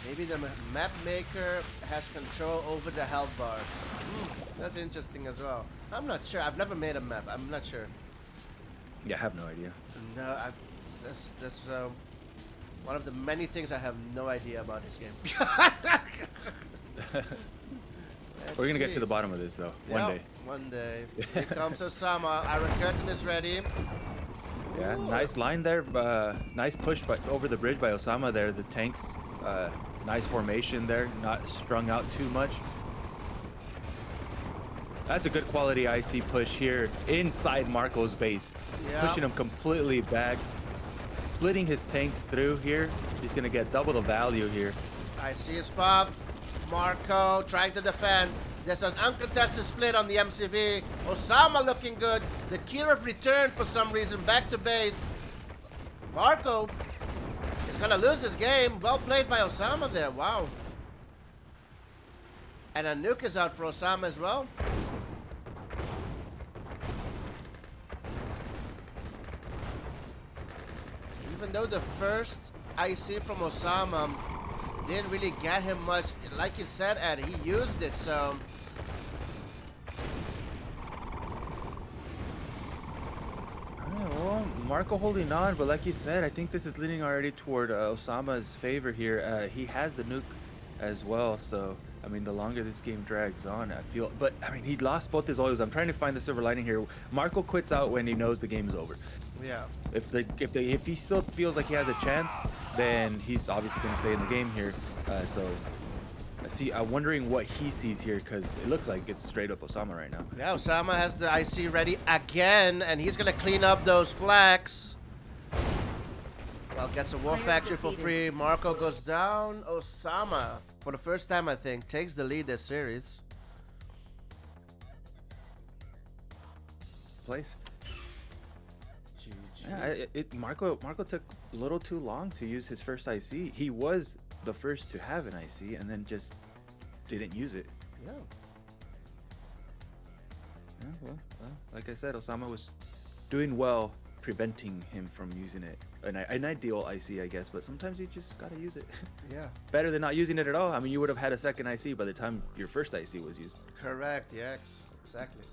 [SPEAKER 1] Maybe the map maker has control over the health bars. That's interesting as well. I'm not sure. I've never made a map. I'm not sure.
[SPEAKER 5] Yeah, I have no idea.
[SPEAKER 1] No, that's one of the many things I have no idea about this game.
[SPEAKER 5] We're gonna get to the bottom of this though, one day.
[SPEAKER 1] One day. Here comes Ossama. Iron Curtain is ready.
[SPEAKER 5] Yeah, nice line there. Nice push over the bridge by Ossama there. The tanks, nice formation there, not strung out too much. That's a good quality IC push here inside Marko's base.
[SPEAKER 1] Yeah.
[SPEAKER 5] Pushing him completely back. Splitting his tanks through here. He's gonna get double the value here.
[SPEAKER 1] I see his pop. Marko trying to defend. There's an uncontested split on the MCV. Ossama looking good. The Kirov returned for some reason back to base. Marko is gonna lose this game. Well played by Ossama there. Wow. And a nuke is out for Ossama as well. Even though the first IC from Ossama didn't really get him much, like you said, Ed, he used it, so...
[SPEAKER 5] Well, Marko holding on, but like you said, I think this is leaning already toward Ossama's favor here. He has the nuke as well, so I mean, the longer this game drags on, I feel. But I mean, he lost both his oils. I'm trying to find the silver lining here. Marko quits out when he knows the game is over.
[SPEAKER 1] Yeah.
[SPEAKER 5] If he still feels like he has a chance, then he's obviously going to stay in the game here. So I'm wondering what he sees here, because it looks like it's straight up Ossama right now.
[SPEAKER 1] Yeah, Ossama has the IC ready again, and he's gonna clean up those flags. Well, gets a war factory for free. Marko goes down. Ossama, for the first time, I think, takes the lead this series.
[SPEAKER 5] Play. Yeah, Marko took a little too long to use his first IC. He was the first to have an IC and then just didn't use it.
[SPEAKER 1] Yeah.
[SPEAKER 5] Yeah, well, like I said, Ossama was doing well preventing him from using it. An ideal IC, I guess, but sometimes you just gotta use it.
[SPEAKER 1] Yeah.
[SPEAKER 5] Better than not using it at all. I mean, you would have had a second IC by the time your first IC was used.
[SPEAKER 1] Correct, yes, exactly.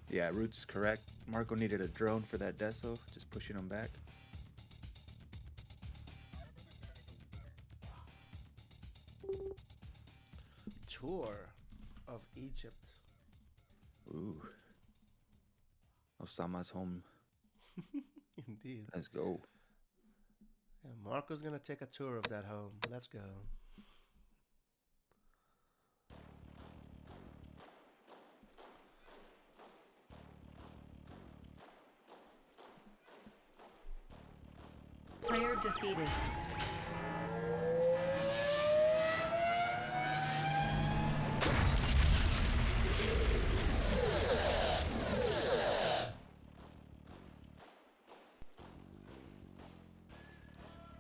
[SPEAKER 5] Yeah, Root's correct. Marko needed a drone for that deso, just pushing him back.
[SPEAKER 1] Tour of Egypt.
[SPEAKER 5] Ooh. Ossama's home.
[SPEAKER 1] Indeed.
[SPEAKER 5] Let's go.
[SPEAKER 1] Yeah, Marko's gonna take a tour of that home. Let's go.
[SPEAKER 2] Player defeated.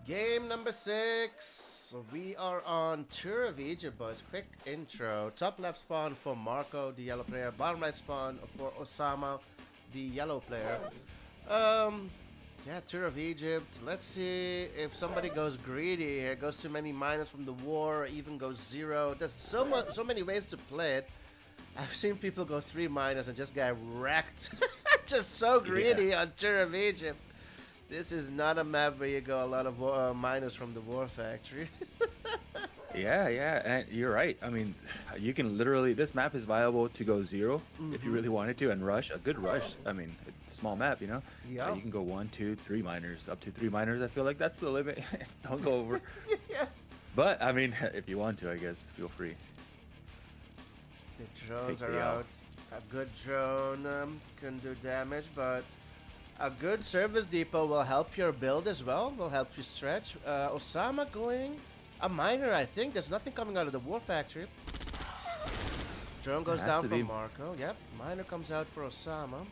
[SPEAKER 1] Game number 6. We are on Tour of Egypt, boys. Quick intro. Top left spawn for Marko, the yellow player. Bottom right spawn for Ossama, the yellow player. Yeah, Tour of Egypt. Let's see if somebody goes greedy here, goes too many minus from the war, or even goes 0. There's so many ways to play it. I've seen people go 3 minus and just get wrecked. Just so greedy on Tour of Egypt. This is not a map where you go a lot of minus from the war factory.
[SPEAKER 5] Yeah, and you're right. I mean, you can literally, this map is viable to go 0 if you really wanted to, and rush, a good rush. I mean, it's a small map, you know?
[SPEAKER 1] Yeah.
[SPEAKER 5] You can go 1, 2, 3 miners, up to 3 miners. I feel like that's the limit. Don't go over.
[SPEAKER 1] Yeah.
[SPEAKER 5] But, I mean, if you want to, I guess, feel free.
[SPEAKER 1] The drones are out. A good drone can do damage, but a good service depot will help your build as well, will help you stretch. Ossama going a miner, I think. There's nothing coming out of the war factory. Drone goes down for Marko. Yep, miner comes out for Ossama.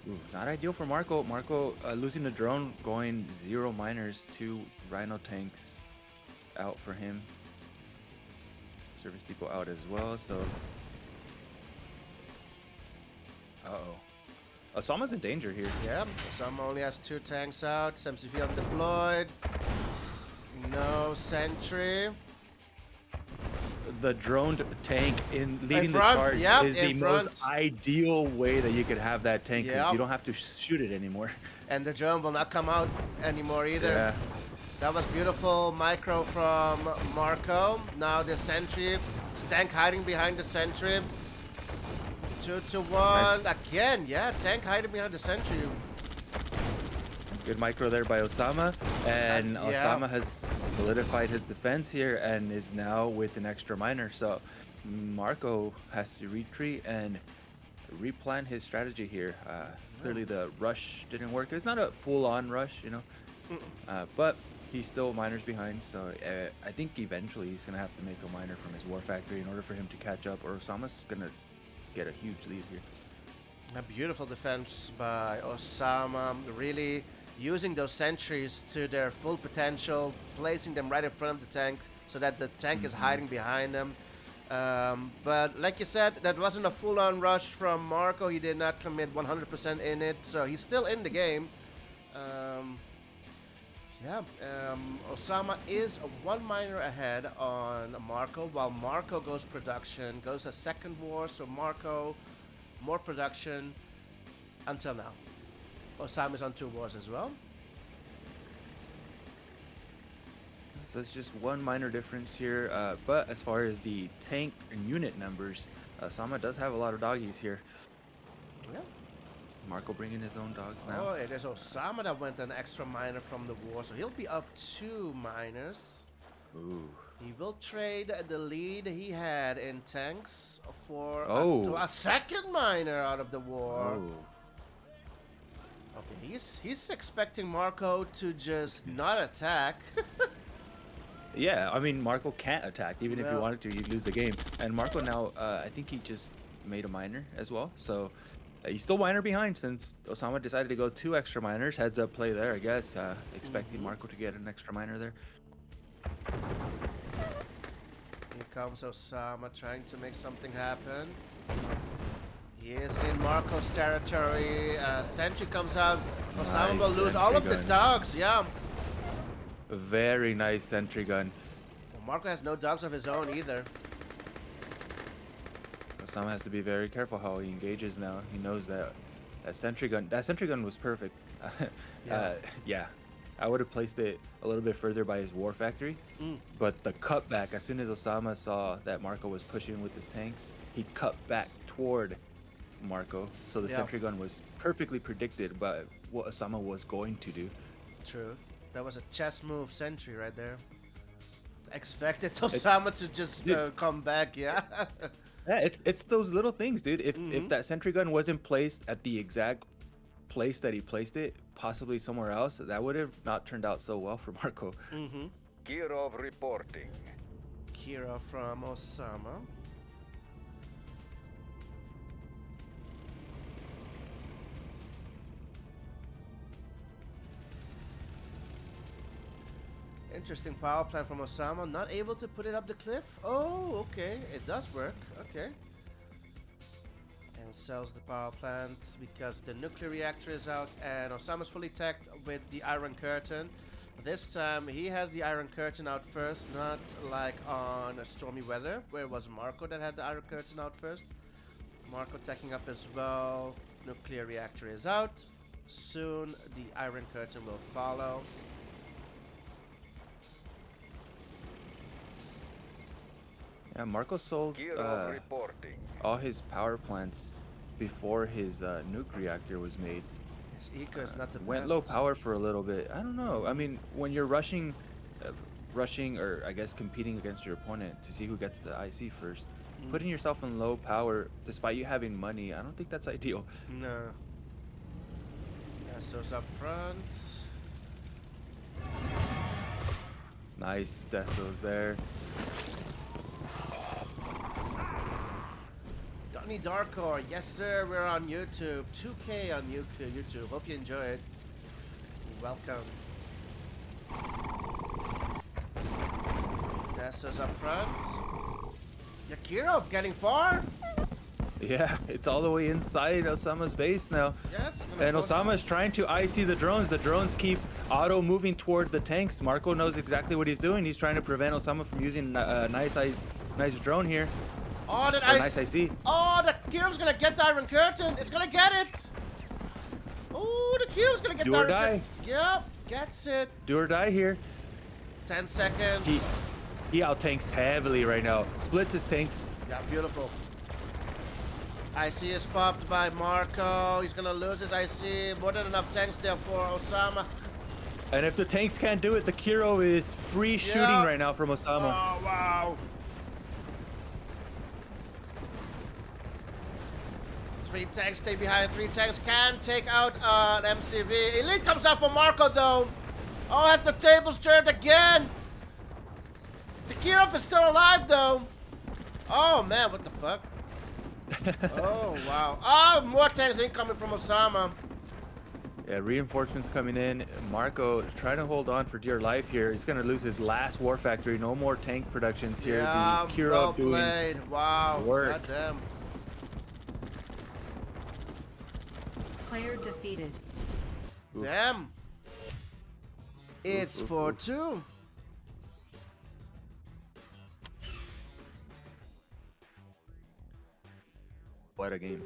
[SPEAKER 5] Ooh, not ideal for Marko. Marko losing the drone, going 0 miners, 2 rhino tanks out for him. Service depot out as well, so... Uh-oh. Ossama's in danger here.
[SPEAKER 1] Yep, Ossama only has 2 tanks out. SMCV undeployed. No sentry.
[SPEAKER 5] The droned tank leading the
[SPEAKER 1] front,
[SPEAKER 5] charge
[SPEAKER 1] yep,
[SPEAKER 5] is the
[SPEAKER 1] in
[SPEAKER 5] most
[SPEAKER 1] front.
[SPEAKER 5] ideal way that you could have that tank, because
[SPEAKER 1] Yep.
[SPEAKER 5] you don't have to shoot it anymore.
[SPEAKER 1] And the drone will not come out anymore either.
[SPEAKER 5] Yeah.
[SPEAKER 1] That was beautiful micro from Marko. Now the sentry. Tank hiding behind the sentry. 2 to 1. Nice. Again, yeah, tank hiding behind the sentry.
[SPEAKER 5] Good micro there by Ossama, and
[SPEAKER 1] yeah.
[SPEAKER 5] Ossama has solidified his defense here and is now with an extra miner. So Marko has to retreat and replan his strategy here. Clearly the rush didn't work. It's not a full-on rush, you know, but he's still miners behind. So I think eventually he's gonna have to make a miner from his war factory in order for him to catch up, or Ossama's gonna get a huge lead here.
[SPEAKER 1] A beautiful defense by Ossama, really using those sentries to their full potential, placing them right in front of the tank so that the tank is hiding behind them. But like you said, that wasn't a full-on rush from Marko. He did not commit 100% in it, so he's still in the game. Ossama is one miner ahead on Marko, while Marko goes production, goes a second war, so Marko more production until now. Ossama is on 2 wars as well.
[SPEAKER 5] So it's just one minor difference here, but as far as the tank and unit numbers, Ossama does have a lot of doggies here.
[SPEAKER 1] Yeah.
[SPEAKER 5] Marko bringing his own dogs now.
[SPEAKER 1] Oh, it is Ossama that went an extra miner from the war, so he'll be up 2 miners.
[SPEAKER 5] Ooh.
[SPEAKER 1] He will trade the lead he had in tanks for a second miner out of the war.
[SPEAKER 5] Oh.
[SPEAKER 1] Okay, he's expecting Marko to just not attack.
[SPEAKER 5] Yeah, I mean, Marko can't attack. Even if he
[SPEAKER 1] No.
[SPEAKER 5] wanted to, he'd lose the game. And Marko now, I think he just made a miner as well. So he's still miner behind since Ossama decided to go 2 extra miners. Heads up play there, I guess. Expecting Marko to get an extra miner there.
[SPEAKER 1] Here comes Ossama trying to make something happen. He is in Marko's territory. Sentry comes out. Ossama
[SPEAKER 5] Nice
[SPEAKER 1] will lose all of the
[SPEAKER 5] sentry gun.
[SPEAKER 1] dogs. Yeah.
[SPEAKER 5] Very nice sentry gun.
[SPEAKER 1] Well, Marko has no dogs of his own either.
[SPEAKER 5] Ossama has to be very careful how he engages now. He knows that sentry gun was perfect. Yeah. I would have placed it a little bit further by his war factory, but the cutback, as soon as Ossama saw that Marko was pushing with his tanks, he cut back toward Marko. So the sentry gun was perfectly predicted by what Ossama was going to do.
[SPEAKER 1] True. That was a chess move sentry right there. Expected Ossama to just come back, yeah.
[SPEAKER 5] Yeah, it's those little things, dude. If that sentry gun wasn't placed at the exact place that he placed it, possibly somewhere else, that would have not turned out so well for Marko.
[SPEAKER 4] Kirov reporting.
[SPEAKER 1] Kira from Ossama. Interesting power plant from Ossama. Not able to put it up the cliff. Oh, okay. It does work. Okay. And sells the power plant because the nuclear reactor is out and Ossama's fully teched with the Iron Curtain. This time he has the Iron Curtain out first, not like on Stormy Weather, where it was Marko that had the Iron Curtain out first. Marko teching up as well. Nuclear reactor is out. Soon the Iron Curtain will follow.
[SPEAKER 5] Yeah, Marko sold
[SPEAKER 4] Kirov reporting.
[SPEAKER 5] all his power plants before his nuke reactor was made.
[SPEAKER 1] His eco is not the
[SPEAKER 5] Went
[SPEAKER 1] best.
[SPEAKER 5] low power for a little bit. I don't know. I mean, when you're rushing, or I guess competing against your opponent to see who gets the IC first, putting yourself in low power despite you having money, I don't think that's ideal.
[SPEAKER 1] No. Yeah, so's up front.
[SPEAKER 5] Nice Desos there.
[SPEAKER 1] Donnie Darkor, yes sir, we're on YouTube. 2K on YouTube. Hope you enjoy it. Welcome. Desos up front. Yakirov getting far.
[SPEAKER 5] Yeah, it's all the way inside Ossama's base now.
[SPEAKER 1] Yeah, it's gonna
[SPEAKER 5] And
[SPEAKER 1] force-
[SPEAKER 5] Ossama is trying to IC the drones. The drones keep auto moving toward the tanks. Marko knows exactly what he's doing. He's trying to prevent Ossama from using a nice drone here.
[SPEAKER 1] Oh, that
[SPEAKER 5] Or
[SPEAKER 1] ice.
[SPEAKER 5] nice IC.
[SPEAKER 1] Oh, the Kirov's gonna get the Iron Curtain. It's gonna get it. Oh, the Kirov's gonna get
[SPEAKER 5] Do
[SPEAKER 1] the
[SPEAKER 5] or
[SPEAKER 1] Iron
[SPEAKER 5] die.
[SPEAKER 1] Curtain. Yep, gets it.
[SPEAKER 5] Do or die here.
[SPEAKER 1] 10 seconds.
[SPEAKER 5] He out tanks heavily right now. Splits his tanks.
[SPEAKER 1] Yeah, beautiful. IC is popped by Marko. He's gonna lose his IC. More than enough tanks there for Ossama.
[SPEAKER 5] And if the tanks can't do it, the Kiro is free shooting right now from Ossama.
[SPEAKER 1] Oh, wow. 3 tanks stay behind. 3 tanks can take out an MCV. Elite comes out for Marko though. Oh, has the tables turned again. The Kirov is still alive though. Oh man, what the fuck? Oh, wow. Oh, more tanks incoming from Ossama.
[SPEAKER 5] Yeah, reinforcements coming in. Marko trying to hold on for dear life here. He's going to lose his last war factory. No more tank productions here.
[SPEAKER 1] Yeah,
[SPEAKER 5] The Kirov
[SPEAKER 1] well
[SPEAKER 5] doing
[SPEAKER 1] played. Wow.
[SPEAKER 5] work.
[SPEAKER 1] Goddamn.
[SPEAKER 2] Player defeated.
[SPEAKER 1] Damn. It's 4-2.
[SPEAKER 5] What a game.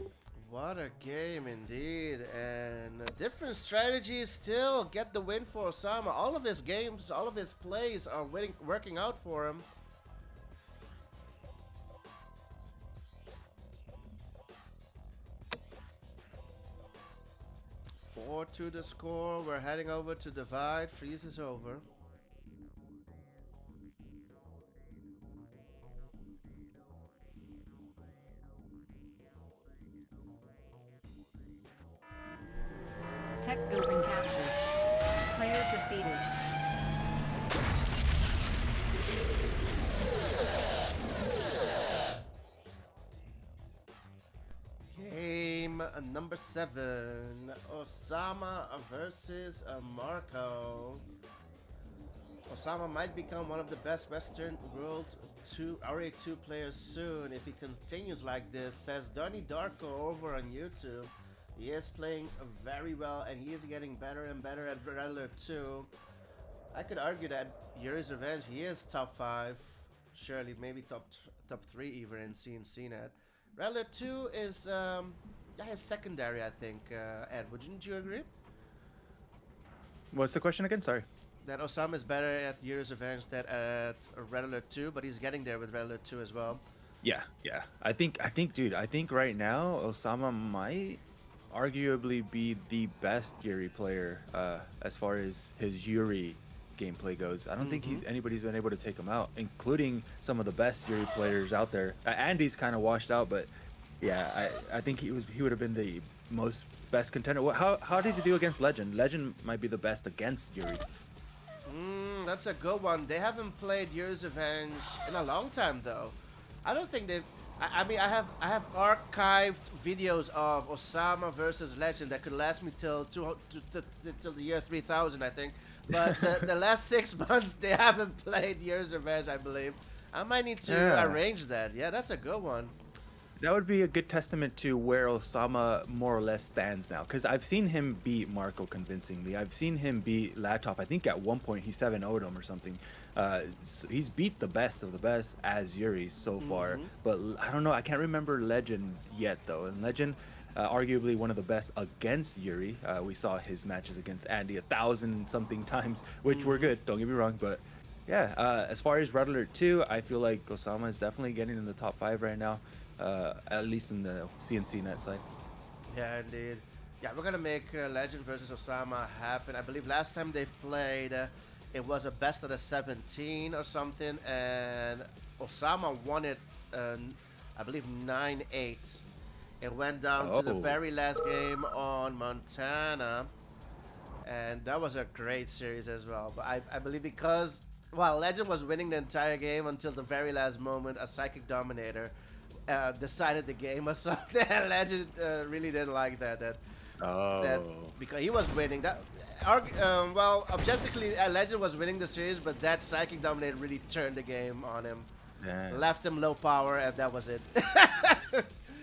[SPEAKER 1] What a game indeed. And different strategies still get the win for Ossama. All of his games, all of his plays are working out for him. 4-2 the score. We're heading over to divide. Freeze is over.
[SPEAKER 2] Tech building captured. Player defeated.
[SPEAKER 1] Game number 7. Ossama versus Marko. Ossama might become one of the best Western World 2 RA2 players soon if he continues like this, says Donnie Darko over on YouTube. He is playing very well and he is getting better and better at Redler 2. I could argue that Yuri's Revenge, he is top 5. Surely, maybe top 3 even in CNCnet. Redler 2 is his secondary, I think. Ed, wouldn't you agree?
[SPEAKER 5] What's the question again? Sorry.
[SPEAKER 1] That Ossama is better at Yuri's Revenge than at Redler 2, but he's getting there with Redler 2 as well.
[SPEAKER 5] Yeah. I think, dude, I think right now Ossama might arguably be the best Yuri player as far as his Yuri gameplay goes. I don't think anybody's been able to take him out, including some of the best Yuri players out there. Andy's kind of washed out, but yeah, I think he would have been the most best contender. How did he do against Legend? Legend might be the best against Yuri.
[SPEAKER 1] That's a good one. They haven't played Yuri's Revenge in a long time though. I don't think they've. I mean, I have archived videos of Ossama versus Legend that could last me till the year 3000, I think. But the last 6 months they haven't played Yuri's Revenge, I believe. I might need to arrange that. Yeah, that's a good one.
[SPEAKER 5] That would be a good testament to where Ossama more or less stands now. Because I've seen him beat Marko convincingly. I've seen him beat Latov. I think at one point he 7-0'd him or something. So he's beat the best of the best as Yuri so far. But I don't know. I can't remember Legend yet, though. And Legend, arguably one of the best against Yuri. We saw his matches against Andy 1,000-something times, which were good. Don't get me wrong. But yeah, as far as Red Alert 2, I feel like Ossama is definitely getting in the top 5 right now. At least in the CNCnet side. Yeah,
[SPEAKER 1] indeed. Yeah, we're gonna make Legend versus Ossama happen. I believe last time they've played, it was a best of the 17 or something, and Ossama won it, I believe 9-8. It went down to the very last game on Montana, and that was a great series as well. But I believe because, well, Legend was winning the entire game until the very last moment, a Psychic Dominator decided the game or something. Legend really didn't like that because he was winning. Well, objectively, Legend was winning the series, but that Psychic Dominator really turned the game on him.
[SPEAKER 5] Yeah.
[SPEAKER 1] Left him low power, and that was it.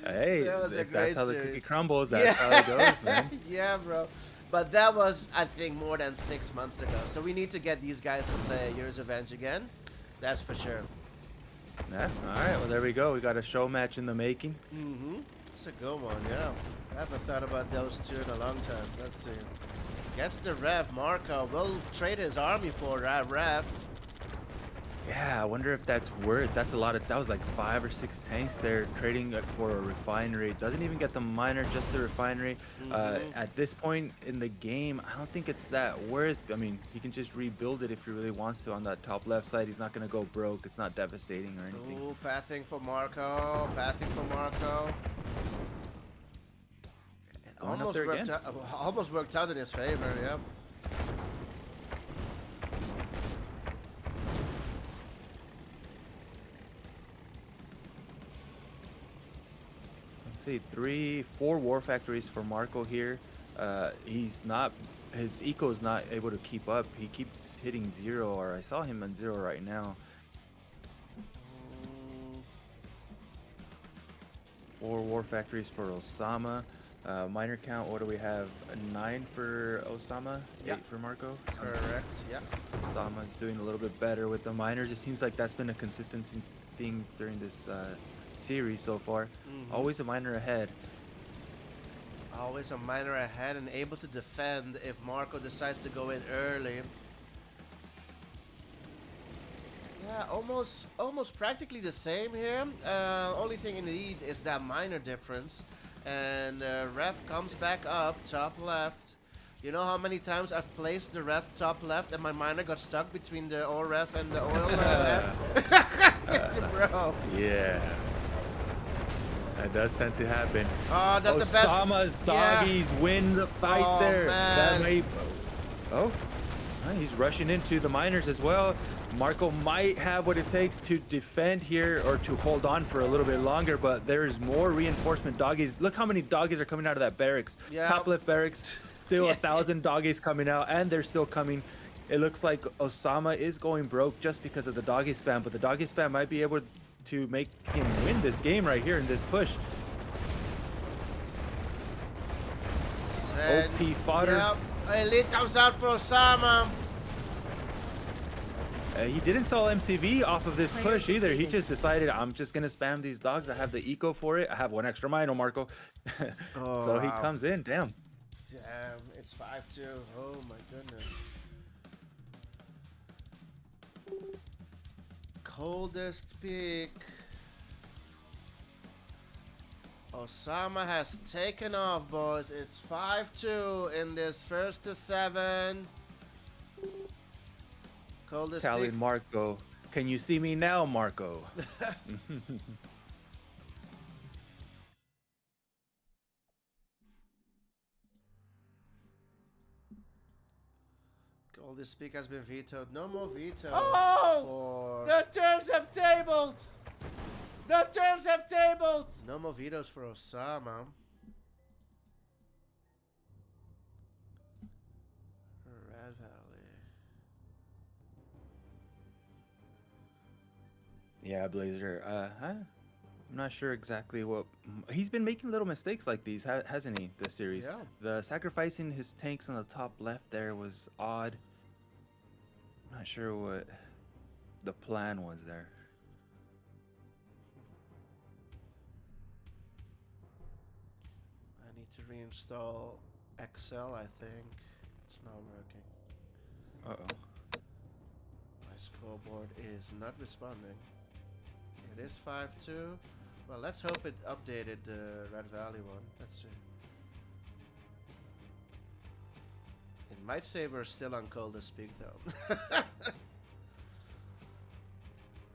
[SPEAKER 5] Hey,
[SPEAKER 1] that
[SPEAKER 5] that's how the cookie crumbles. That's how it goes, man.
[SPEAKER 1] Yeah, bro. But that was, I think, more than 6 months ago. So we need to get these guys to play Yuri's Revenge again. That's for sure.
[SPEAKER 5] Yeah. All right. Well, there we go. We got a show match in the making.
[SPEAKER 1] It's a good one, yeah. I haven't thought about those two in a long time. Let's see. Gets the Rev. Marko will trade his army for Rev.
[SPEAKER 5] Yeah, I wonder if that's worth. That's a lot of. That was like 5 or 6 tanks there trading for a refinery. Doesn't even get the miner, just the refinery. At this point in the game, I don't think it's that worth. I mean, he can just rebuild it if he really wants to on that top left side. He's not gonna go broke. It's not devastating or anything.
[SPEAKER 1] Ooh, pathing for Marko. Pathing for Marko. Almost worked out in his favor. Yep.
[SPEAKER 5] say 4 war factories for Marko here. He's not, his eco is not able to keep up. He keeps hitting 0, or I saw him on 0 right now. 4 war factories for Ossama. Miner count, what do we have? 9 for Ossama, 8 for Marko.
[SPEAKER 1] Correct, yeah.
[SPEAKER 5] Ossama is doing a little bit better with the miners. It seems like that's been a consistency thing during this series so far. Always a miner ahead.
[SPEAKER 1] Always a miner ahead and able to defend if Marko decides to go in early. Yeah, almost practically the same here. Only thing indeed is that minor difference. And ref comes back up, top left. You know how many times I've placed the ref top left and my miner got stuck between the oil ref and the oil bro.
[SPEAKER 5] Yeah. That does tend to happen.
[SPEAKER 1] Oh, not the best.
[SPEAKER 5] Ossama's doggies win the fight there.
[SPEAKER 1] Man.
[SPEAKER 5] That may... Oh, he's rushing into the miners as well. Marko might have what it takes to defend here or to hold on for a little bit longer, but there's more reinforcement doggies. Look how many doggies are coming out of that barracks.
[SPEAKER 1] Yeah.
[SPEAKER 5] Top left barracks, still 1,000 doggies coming out, and they're still coming. It looks like Ossama is going broke just because of the doggy spam, but the doggy spam might be able to make him win this game right here in this push. OP fodder.
[SPEAKER 1] Yep. Elite comes out for Ossama.
[SPEAKER 5] He didn't sell MCV off of this push either. He just decided, I'm just going to spam these dogs. I have the eco for it. I have 1 extra mine on Marko. So he comes in. Damn.
[SPEAKER 1] Damn, it's 5-2. Oh my goodness. Coldest Peak. Ossama has taken off, boys. It's 5-2 in this first to 7. Coldest
[SPEAKER 5] Telling
[SPEAKER 1] Peak.
[SPEAKER 5] Marko, can you see me now, Marko?
[SPEAKER 1] Coldest Peak has been vetoed. No more veto.
[SPEAKER 6] Oh! The turns have tabled! The turns have tabled!
[SPEAKER 1] No more vetoes for Ossama. Red Valley.
[SPEAKER 5] Yeah, Blazer. I'm not sure exactly what... He's been making little mistakes like these, hasn't he, this series?
[SPEAKER 1] Yeah.
[SPEAKER 5] The sacrificing his tanks on the top left there was odd. I'm not sure what the plan was there.
[SPEAKER 1] I need to reinstall Excel, I think. It's not working.
[SPEAKER 5] Uh-oh.
[SPEAKER 1] My scoreboard is not responding. It is 5-2. Well, let's hope it updated the Red Valley one. Let's see. It might say we're still on Coldest Peak though.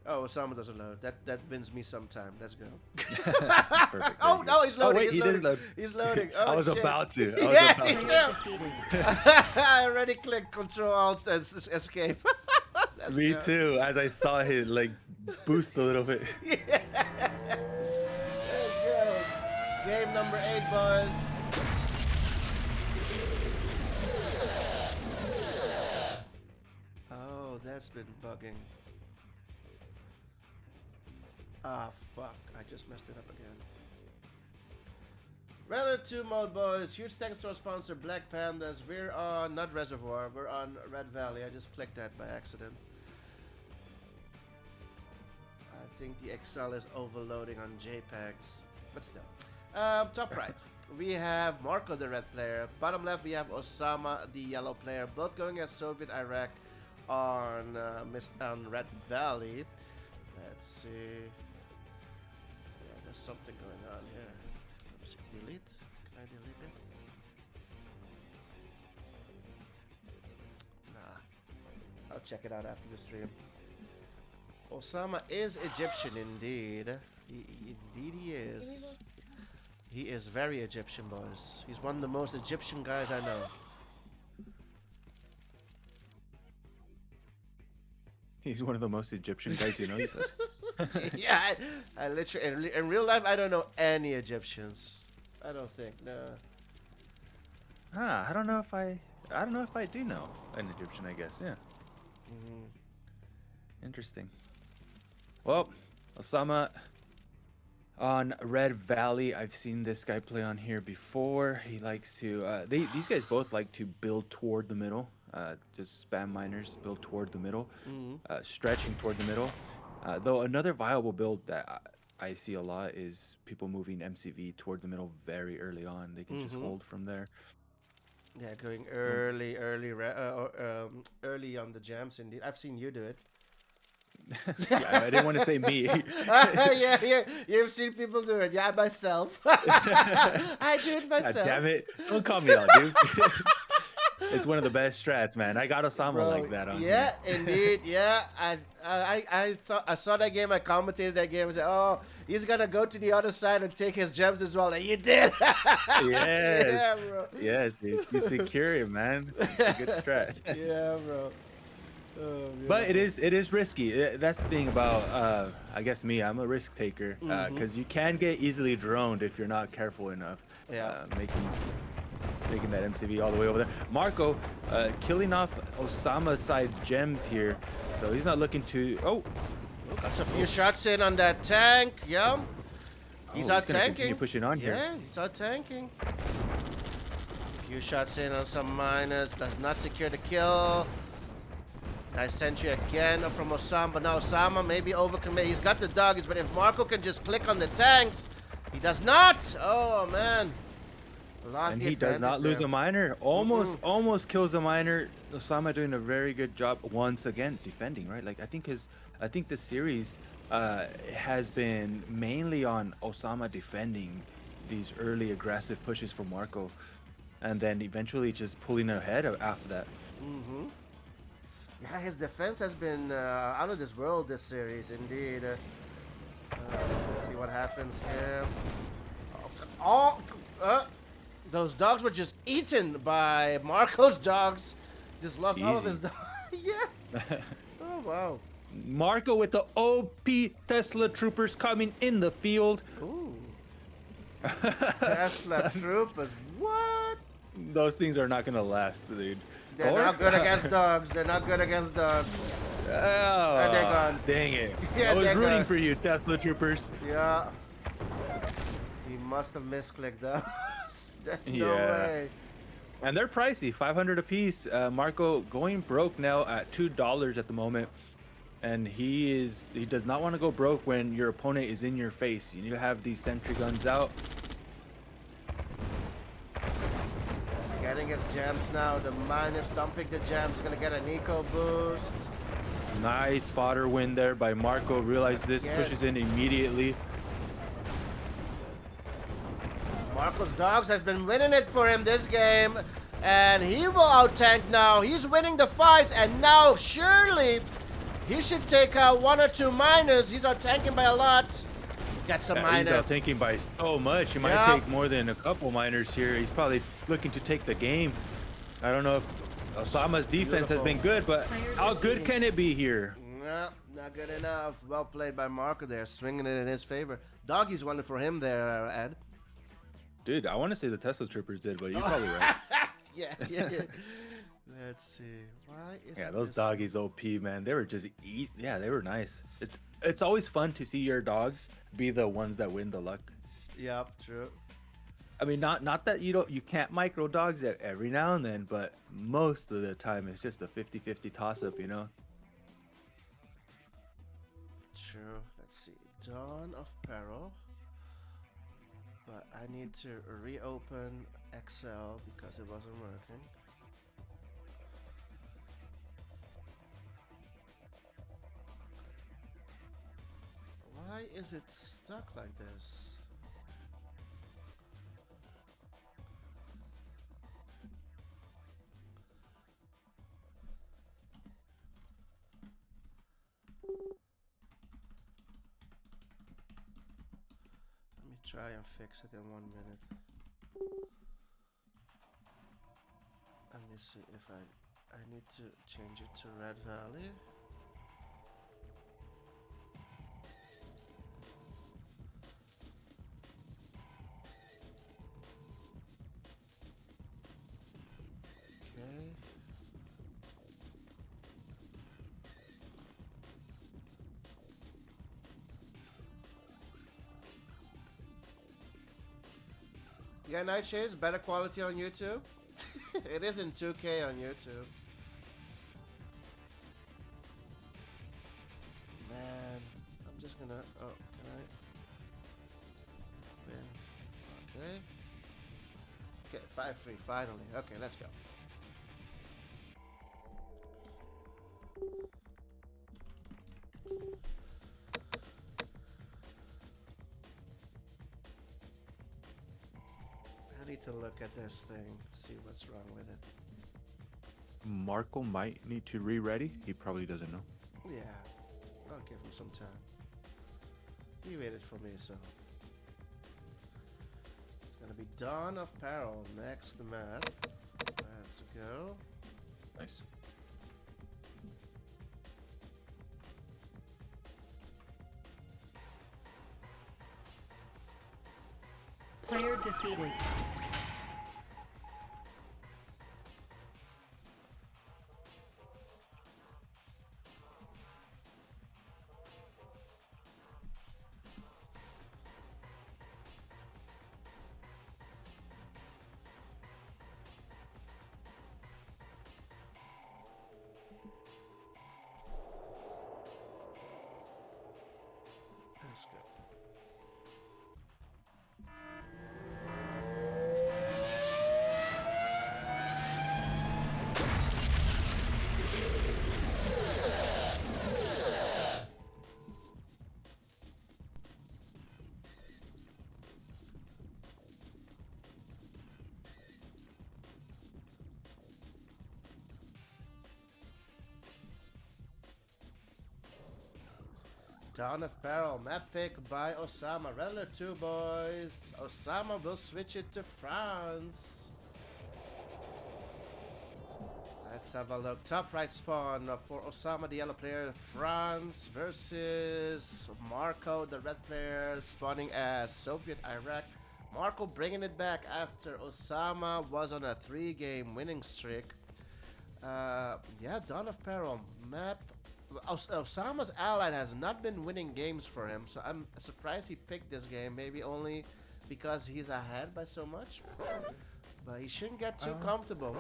[SPEAKER 1] Oh, Ossama doesn't load. That wins me some time. Let's go.
[SPEAKER 5] Perfect.
[SPEAKER 1] Oh no, he's loading.
[SPEAKER 5] Oh, wait,
[SPEAKER 1] he's
[SPEAKER 5] he
[SPEAKER 1] loading.
[SPEAKER 5] did load.
[SPEAKER 1] He's loading. Oh,
[SPEAKER 5] I was
[SPEAKER 1] shit.
[SPEAKER 5] about to.
[SPEAKER 1] Yeah, me
[SPEAKER 2] Player
[SPEAKER 1] too.
[SPEAKER 2] defeated.
[SPEAKER 1] I already clicked Control Alt and escape. Let's
[SPEAKER 5] Me
[SPEAKER 1] go.
[SPEAKER 5] too, as I saw it like boost a little bit.
[SPEAKER 1] Yeah. Let's go. Game number 8, boys. Oh, that's been bugging. Ah, fuck. I just messed it up again. Runner 2 mode, boys. Huge thanks to our sponsor, Black Pandas. We're on, not Reservoir, we're on Red Valley. I just clicked that by accident. I think the Excel is overloading on JPEGs, but still. Top right, we have Marko, the red player. Bottom left, we have Ossama, the yellow player. Both going as Soviet Iraq on Red Valley. Let's see. Yeah, there's something going on here. Let me see. Delete. Can I delete it? Nah. I'll check it out after the stream. Ossama is Egyptian indeed. Indeed he is. He is very Egyptian, boys. He's one of the most Egyptian guys I know.
[SPEAKER 5] He's one of the most Egyptian guys you know, he said.
[SPEAKER 1] Yeah, I literally in real life I don't know any Egyptians. I don't think no.
[SPEAKER 5] I don't know if I do know an Egyptian. I guess, yeah. Interesting. Well, Ossama on Red Valley. I've seen this guy play on here before. He likes to. These guys both like to build toward the middle. Just spam miners, build toward the middle, stretching toward the middle. Though another viable build that I see a lot is people moving MCV toward the middle very early on. They can just hold from there.
[SPEAKER 1] Yeah, going early on the jams. Indeed, I've seen you do it.
[SPEAKER 5] Yeah, I didn't want to say me.
[SPEAKER 1] Yeah, you've seen people do it. Yeah, myself. I do it
[SPEAKER 5] God
[SPEAKER 1] myself.
[SPEAKER 5] damn it! Don't call me out, dude. It's one of the best strats, man. I got Ossama
[SPEAKER 1] Bro,
[SPEAKER 5] like that on
[SPEAKER 1] yeah,
[SPEAKER 5] here.
[SPEAKER 1] indeed. Yeah, I thought I saw that game. I commentated that game. I said, "Oh, he's gonna go to the other side and take his gems as well." And you did.
[SPEAKER 5] Yes.
[SPEAKER 1] Yeah, bro.
[SPEAKER 5] Yes, dude. You secure it, man. It's a good strat.
[SPEAKER 1] Yeah, bro. Oh,
[SPEAKER 5] But it is risky. That's the thing about I guess me. I'm a risk taker because you can get easily droned if you're not careful enough.
[SPEAKER 1] Yeah.
[SPEAKER 5] Making that MCV all the way over there. Marko killing off Ossama's side gems here, so he's not looking to. Oh,
[SPEAKER 1] That's a few shots in on that tank. Yeah. He's out
[SPEAKER 5] gonna
[SPEAKER 1] tanking.
[SPEAKER 5] continue pushing on here.
[SPEAKER 1] Yeah, he's out tanking. Few shots in on some miners. Does not secure the kill. Nice sentry again from Ossama. But now Ossama maybe overcommit. He's got the doggies, but if Marko can just click on the tanks, he does not. Oh man. Lost
[SPEAKER 5] And
[SPEAKER 1] the
[SPEAKER 5] he does not
[SPEAKER 1] advantage
[SPEAKER 5] lose
[SPEAKER 1] there.
[SPEAKER 5] a miner. Almost kills a miner. Ossama doing a very good job once again defending, right? Like I think the series has been mainly on Ossama defending these early aggressive pushes from Marko, and then eventually just pulling ahead after that.
[SPEAKER 1] Yeah, his defense has been out of this world this series, indeed. Let's see what happens here. Those dogs were just eaten by Marko's dogs. Just lost all of his
[SPEAKER 5] Easy.
[SPEAKER 1] dogs. Yeah. Oh, wow.
[SPEAKER 5] Marko with the OP Tesla troopers coming in the field.
[SPEAKER 1] Ooh. Tesla troopers. What?
[SPEAKER 5] Those things are not gonna last, dude.
[SPEAKER 1] They're
[SPEAKER 5] Or-
[SPEAKER 1] not good against dogs. They're not good against dogs.
[SPEAKER 5] Oh,
[SPEAKER 1] And they're gone.
[SPEAKER 5] Dang it.
[SPEAKER 1] Yeah,
[SPEAKER 5] I was
[SPEAKER 1] they're
[SPEAKER 5] rooting
[SPEAKER 1] gone.
[SPEAKER 5] for you, Tesla troopers.
[SPEAKER 1] Yeah. He must have misclicked those. There's no
[SPEAKER 5] Yeah.
[SPEAKER 1] way.
[SPEAKER 5] And they're pricey, 500 a piece. Marko going broke now at $2 at the moment. And he does not want to go broke when your opponent is in your face. You need to have these sentry guns out.
[SPEAKER 1] He's getting his gems now. The miners dumping the gems. He's gonna get an eco boost.
[SPEAKER 5] Nice fodder win there by Marko. Realize this,
[SPEAKER 1] Yeah.
[SPEAKER 5] pushes in immediately.
[SPEAKER 1] Marko's dogs has been winning it for him this game. And he will out-tank now. He's winning the fight. And now, surely, he should take out one or two miners. He's out-tanking by a lot. Gets a
[SPEAKER 5] He's
[SPEAKER 1] miner.
[SPEAKER 5] out tanking by so much. He might
[SPEAKER 1] Yeah.
[SPEAKER 5] take more than a couple miners here. He's probably looking to take the game. I don't know if Ossama's defense has been good, but how good can it be here?
[SPEAKER 1] No, not good enough. Well played by Marko there. Swinging it in his favor. Doggies won it for him there, Ed.
[SPEAKER 5] Dude, I want to say the Tesla troopers did, but you're probably right.
[SPEAKER 1] Yeah. Let's see. Why is
[SPEAKER 5] Yeah, those doggies OP, man. They were just yeah, they were nice. It's always fun to see your dogs be the ones that win the luck.
[SPEAKER 1] Yep, true.
[SPEAKER 5] I mean, not that you can't micro dogs it every now and then, but most of the time it's just a 50-50 toss up, you know.
[SPEAKER 1] True. Let's see. Dawn of Peril. But I need to reopen Excel because it wasn't working. Why is it stuck like this? Let me try and fix it in 1 minute. Let me see if I need to change it to Red Valley. Yeah, Nightshades, better quality on YouTube. It is in 2K on YouTube. Man, I'm just gonna. Oh, can I? Win. Okay. Okay, 5-3 finally. Okay, let's go. I need to look at this thing, see what's wrong with it.
[SPEAKER 5] Marko might need to re-ready. He probably doesn't know.
[SPEAKER 1] Yeah, I'll give him some time. He waited for me, so. It's gonna be Dawn of Peril next map. Let's go.
[SPEAKER 5] Nice.
[SPEAKER 2] Player defeated.
[SPEAKER 1] Let's go. Dawn of Peril, map pick by Ossama. Rattler 2, boys. Ossama will switch it to France. Let's have a look. Top right spawn for Ossama, the yellow player. France versus Marko, the red player, spawning as Soviet Iraq. Marko bringing it back after Ossama was on a 3-game winning streak. Yeah, Dawn of Peril, map. Osama's allied has not been winning games for him, so I'm surprised he picked this game. Maybe only because he's ahead by so much. But he shouldn't get too comfortable.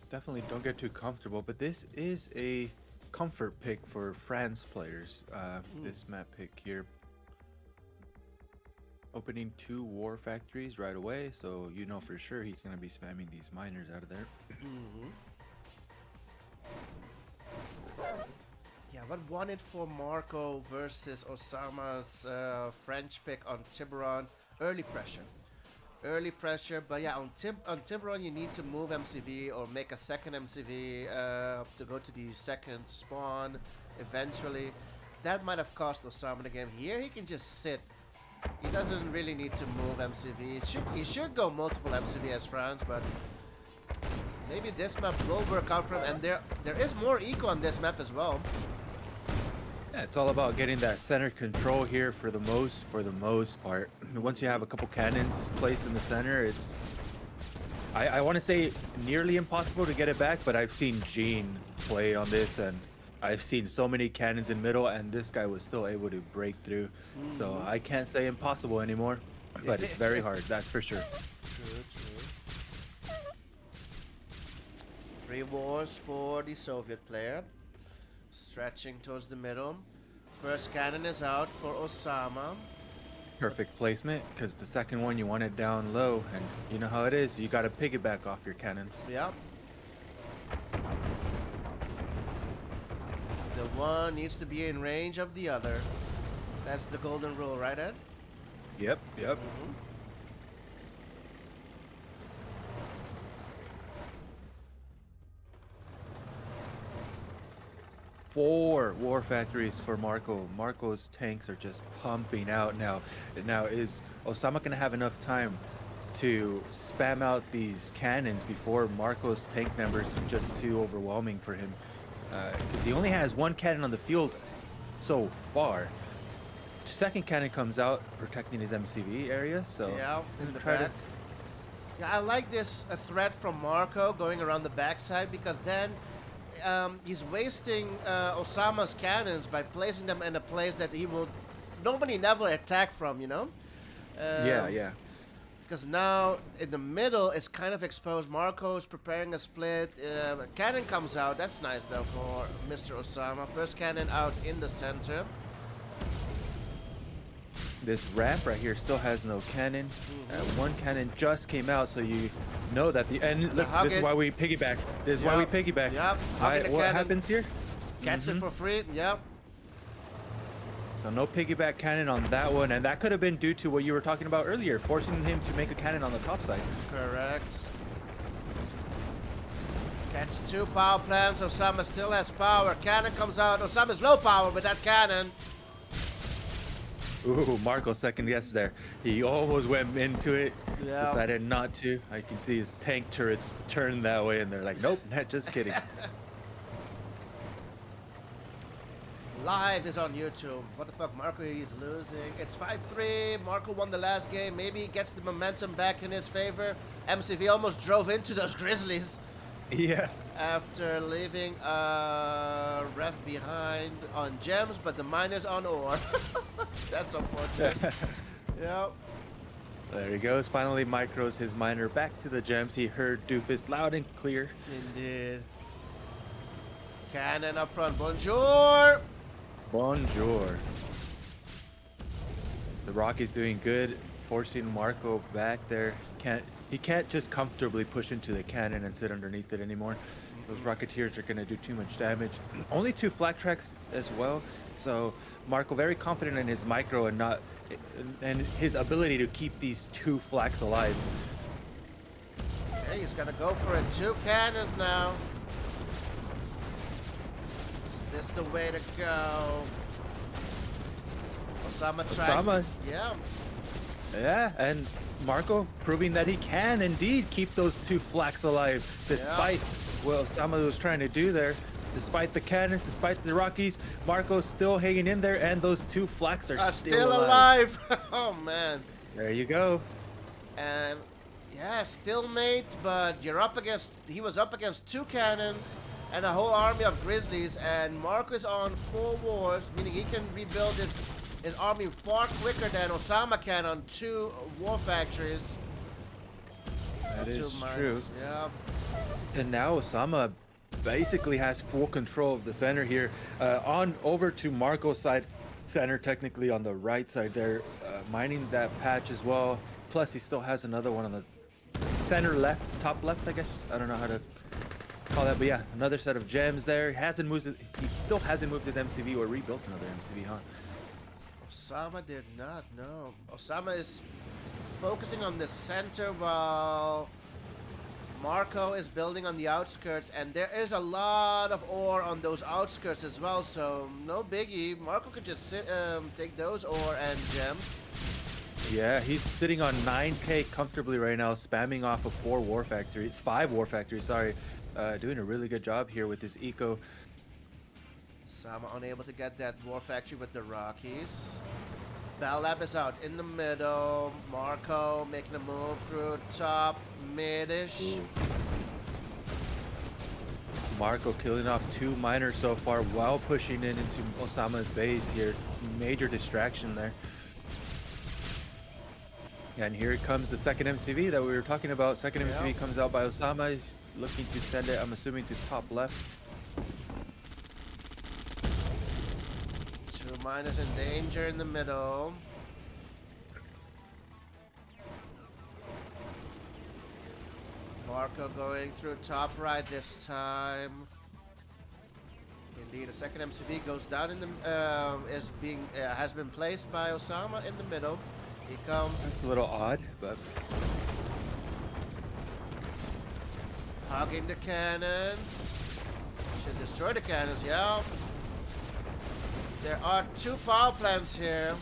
[SPEAKER 5] Definitely don't get too comfortable, but this is a comfort pick for France players. This map pick here. Opening 2 war factories right away, so you know for sure he's going to be spamming these miners out of there.
[SPEAKER 1] Yeah, what won it for Marko versus Osama's French pick on Tiburon? Early pressure. Early pressure, but yeah, on Tiburon you need to move MCV or make a second MCV to go to the second spawn eventually. That might have cost Ossama the game. Here he can just sit. He doesn't really need to move MCV. He should go multiple MCV as France, but maybe this map will work out for him. And there is more eco on this map as well.
[SPEAKER 5] Yeah, it's all about getting that center control here for the most part. Once you have a couple cannons placed in the center, it's I want to say nearly impossible to get it back, but I've seen Gene play on this and I've seen so many cannons in middle and this guy was still able to break through. So I can't say impossible anymore, but it's very hard, that's for sure.
[SPEAKER 1] True. 3 wars for the Soviet player. Stretching towards the middle. First cannon is out for Ossama.
[SPEAKER 5] Perfect placement, because the second one you want it down low, and you know how it is, you got to piggyback off your cannons.
[SPEAKER 1] Yep. The one needs to be in range of the other. That's the golden rule, right, Ed?
[SPEAKER 5] Yep. 4 war factories for Marko. Marko's tanks are just pumping out now. Now, is Ossama going to have enough time to spam out these cannons before Marko's tank numbers are just too overwhelming for him? Because he only has 1 cannon on the field so far. Second cannon comes out protecting his MCV area, so
[SPEAKER 1] yeah,
[SPEAKER 5] he's
[SPEAKER 1] in
[SPEAKER 5] gonna
[SPEAKER 1] the
[SPEAKER 5] try
[SPEAKER 1] back. Yeah, I like this threat from Marko going around the backside because then he's wasting Osama's cannons by placing them in a place that nobody never attack from, you know?
[SPEAKER 5] Yeah.
[SPEAKER 1] Because now in the middle it's kind of exposed. Marko's preparing a split. Cannon comes out. That's nice though for Mr. Ossama. First cannon out in the center.
[SPEAKER 5] This ramp right here still has no cannon. One cannon just came out, so you know that the and look. This is why we piggyback. This is why we piggyback.
[SPEAKER 1] Yep.
[SPEAKER 5] What happens here?
[SPEAKER 1] Gets it for free. Yep.
[SPEAKER 5] So no piggyback cannon on that one, and that could have been due to what you were talking about earlier, forcing him to make a cannon on the top side.
[SPEAKER 1] Correct. Gets 2 power plants. Ossama still has power. Cannon comes out. Osama's low power with that cannon.
[SPEAKER 5] Ooh, Marko second guess there. He almost went into it,
[SPEAKER 1] Yeah.
[SPEAKER 5] decided not to. I can see his tank turrets turn that way, and they're like, nope, not just kidding.
[SPEAKER 1] Live is on YouTube. What the fuck, Marko is losing. It's 5-3. Marko won the last game. Maybe he gets the momentum back in his favor. MCV almost drove into those Grizzlies
[SPEAKER 5] Yeah.
[SPEAKER 1] after leaving Ref behind on gems, but the miners on ore. That's unfortunate. Yep.
[SPEAKER 5] There he goes. Finally, micros his miner back to the gems. He heard Doofus loud and clear.
[SPEAKER 1] Indeed. Cannon up front. Bonjour.
[SPEAKER 5] Bonjour. The Rocky's doing good, forcing Marko back there. He can't just comfortably push into the cannon and sit underneath it anymore. Those Rocketeers are gonna do too much damage. Only 2 flak tracks as well, so Marko very confident in his micro and his ability to keep these 2 flaks alive.
[SPEAKER 1] Hey, he's gonna go for it. 2 cannons now. Is this the way to go? Ossama tried. Yeah.
[SPEAKER 5] Yeah, and Marko proving that he can indeed keep those 2 flaks alive, despite what Ossama was trying to do there. Despite the cannons, despite the Rockies, Marko's still hanging in there, and those 2 flaks are still alive.
[SPEAKER 1] Oh man.
[SPEAKER 5] There you go.
[SPEAKER 1] And yeah, still mate, but you're up against. He was up against 2 cannons and a whole army of Grizzlies, and Marko is on 4 wars, meaning he can rebuild his army far quicker than Ossama can on 2 war factories.
[SPEAKER 5] That is
[SPEAKER 1] 2
[SPEAKER 5] true.
[SPEAKER 1] miners, yeah.
[SPEAKER 5] And now Ossama basically has full control of the center here. On over to Marko's side, center technically on the right side there, mining that patch as well. Plus he still has another one on the center left, top left, I guess. I don't know how to call that, but yeah, another set of gems there. He still hasn't moved his MCV or rebuilt another MCV, huh?
[SPEAKER 1] Ossama did not know. Ossama is focusing on the center while Marko is building on the outskirts, and there is a lot of ore on those outskirts as well, so no biggie. Marko could just take those ore and gems.
[SPEAKER 5] Yeah, he's sitting on 9k comfortably right now, spamming off of 5 war factories, sorry. Doing a really good job here with his eco.
[SPEAKER 1] Ossama unable to get that war factory with the Rockies. Bell Lab is out in the middle. Marko making a move through top, mid-ish.
[SPEAKER 5] Marko killing off 2 miners so far while pushing in into Ossama's base here. Major distraction there. And here comes the second MCV that we were talking about. Second MCV comes out by Ossama. He's looking to send it, I'm assuming, to top left.
[SPEAKER 1] 2 miners in danger in the middle. Marko going through top right this time. Indeed, a second MCV goes down in the has been placed by Ossama in the middle. He comes.
[SPEAKER 5] It's a little odd, but
[SPEAKER 1] Hogging the cannons. Should destroy the cannons, yeah. There are 2 power plants here.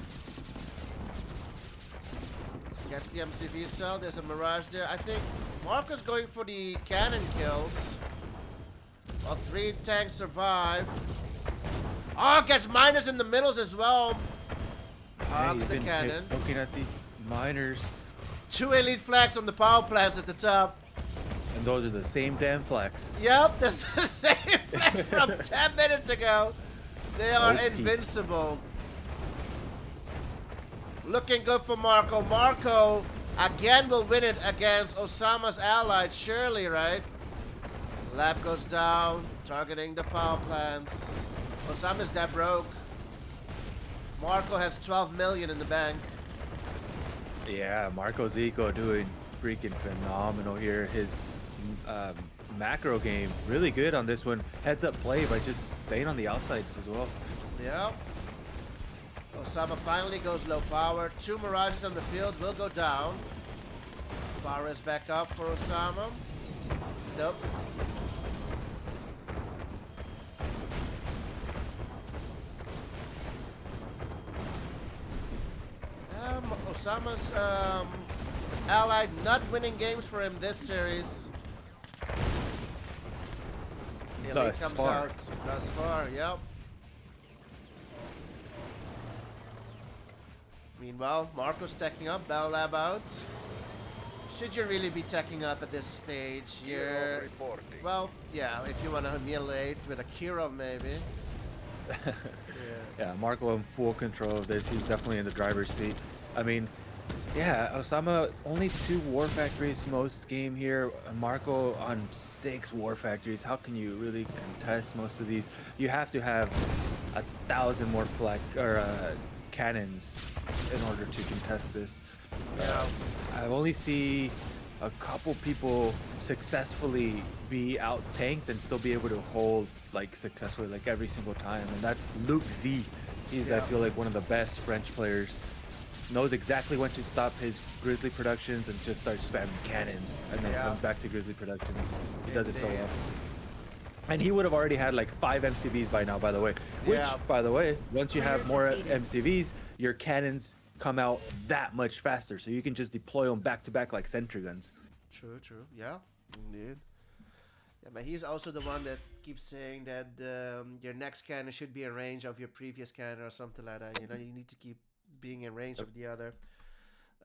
[SPEAKER 1] Gets the MCV cell. There's a Mirage there. I think Marko's going for the cannon kills. While 3 tanks survive. Oh, gets miners in the middles as well. Hogs the cannon.
[SPEAKER 5] Looking at these miners.
[SPEAKER 1] 2 elite flags on the power plants at the top.
[SPEAKER 5] And those are the same damn flags.
[SPEAKER 1] Yep, that's the same flag from 10 minutes ago. They are invincible. Looking good for Marko. Marko again will win it against Ossama's allied, surely, right? Lab goes down, targeting the power plants. Ossama's dead broke. Marko has 12 million in the bank.
[SPEAKER 5] Yeah, Marco's eco doing freaking phenomenal here. His macro game really good on this one. Heads up play by just staying on the outsides as well.
[SPEAKER 1] Yep. Ossama finally goes low power. 2 Mirages on the field will go down. Power is back up for Ossama. Nope. Ossama's allied not winning games for him this series. The elite
[SPEAKER 5] Thus
[SPEAKER 1] comes
[SPEAKER 5] far.
[SPEAKER 1] out thus far, yep. Meanwhile, Marko's teching up, Battle Lab out. Should you really be teching up at this stage? You're...
[SPEAKER 4] Reporting.
[SPEAKER 1] Well, yeah, if you want to annihilate with a Kirov maybe.
[SPEAKER 5] Yeah, Marko in full control of this. He's definitely in the driver's seat. I mean, yeah, Ossama only 2 war factories most game here. Marko on 6 war factories. How can you really contest most of these? You have to have 1,000 more cannons in order to contest this.
[SPEAKER 1] Yeah.
[SPEAKER 5] I only see a couple people successfully be out tanked and still be able to hold like successfully like every single time, and that's Luke Z. He's I feel like one of the best French players. Knows exactly when to stop his Grizzly productions and just start spamming cannons, and then comes back to Grizzly productions. He does it so well. And he would have already had like 5 MCVs by now, by the way. Which, by the way, once you have more MCVs, your cannons come out that much faster, so you can just deploy them back to back like sentry guns.
[SPEAKER 1] True, true. Yeah, indeed. Yeah, but he's also the one that keeps saying that your next cannon should be in range of your previous cannon or something like that. You know, you need to keep being in range of the other.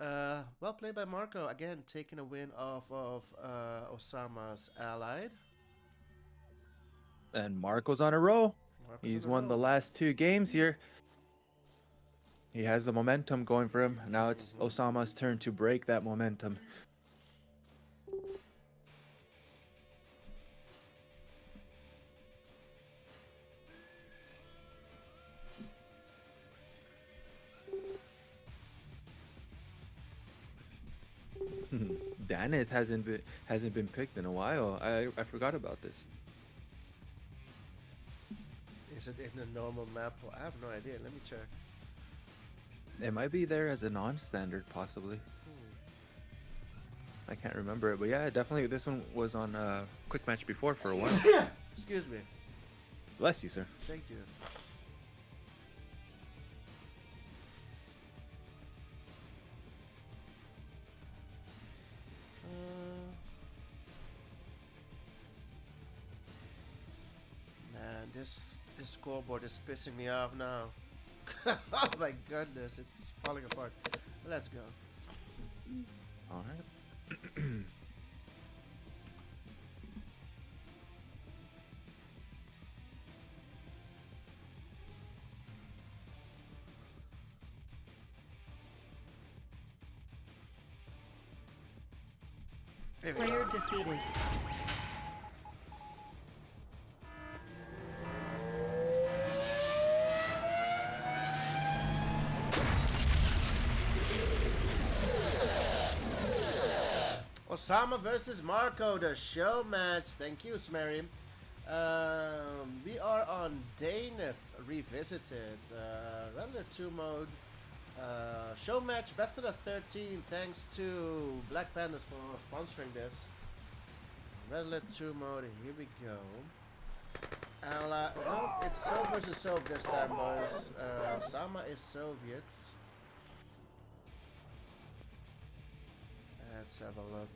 [SPEAKER 1] Well played by Marko. Again, taking a win off of Ossama's allied.
[SPEAKER 5] And Marko's on a roll. He's won the last 2 games here. He has the momentum going for him. Now it's Ossama's turn to break that momentum. Danith hasn't been picked in a while. I forgot about this.
[SPEAKER 1] Is it in a normal map? I have no idea. Let me check.
[SPEAKER 5] It might be there as a non-standard, possibly. I can't remember it, but yeah, definitely this one was on quick match before for a while.
[SPEAKER 1] Excuse me.
[SPEAKER 5] Bless you, sir.
[SPEAKER 1] Thank you. Man, this scoreboard is pissing me off now. Oh my goodness, it's falling apart. Let's go.
[SPEAKER 5] All right.
[SPEAKER 2] Player defeated.
[SPEAKER 1] Ossama versus Marko, the show match. Thank you, Smary. We are on Danith Revisited. Regular 2 mode. Show match, best of the 13. Thanks to Black Pandas for sponsoring this. Regular 2 mode. Here we go. No, it's Sov versus Sov this time, boys. Ossama is Soviets. Let's have a look.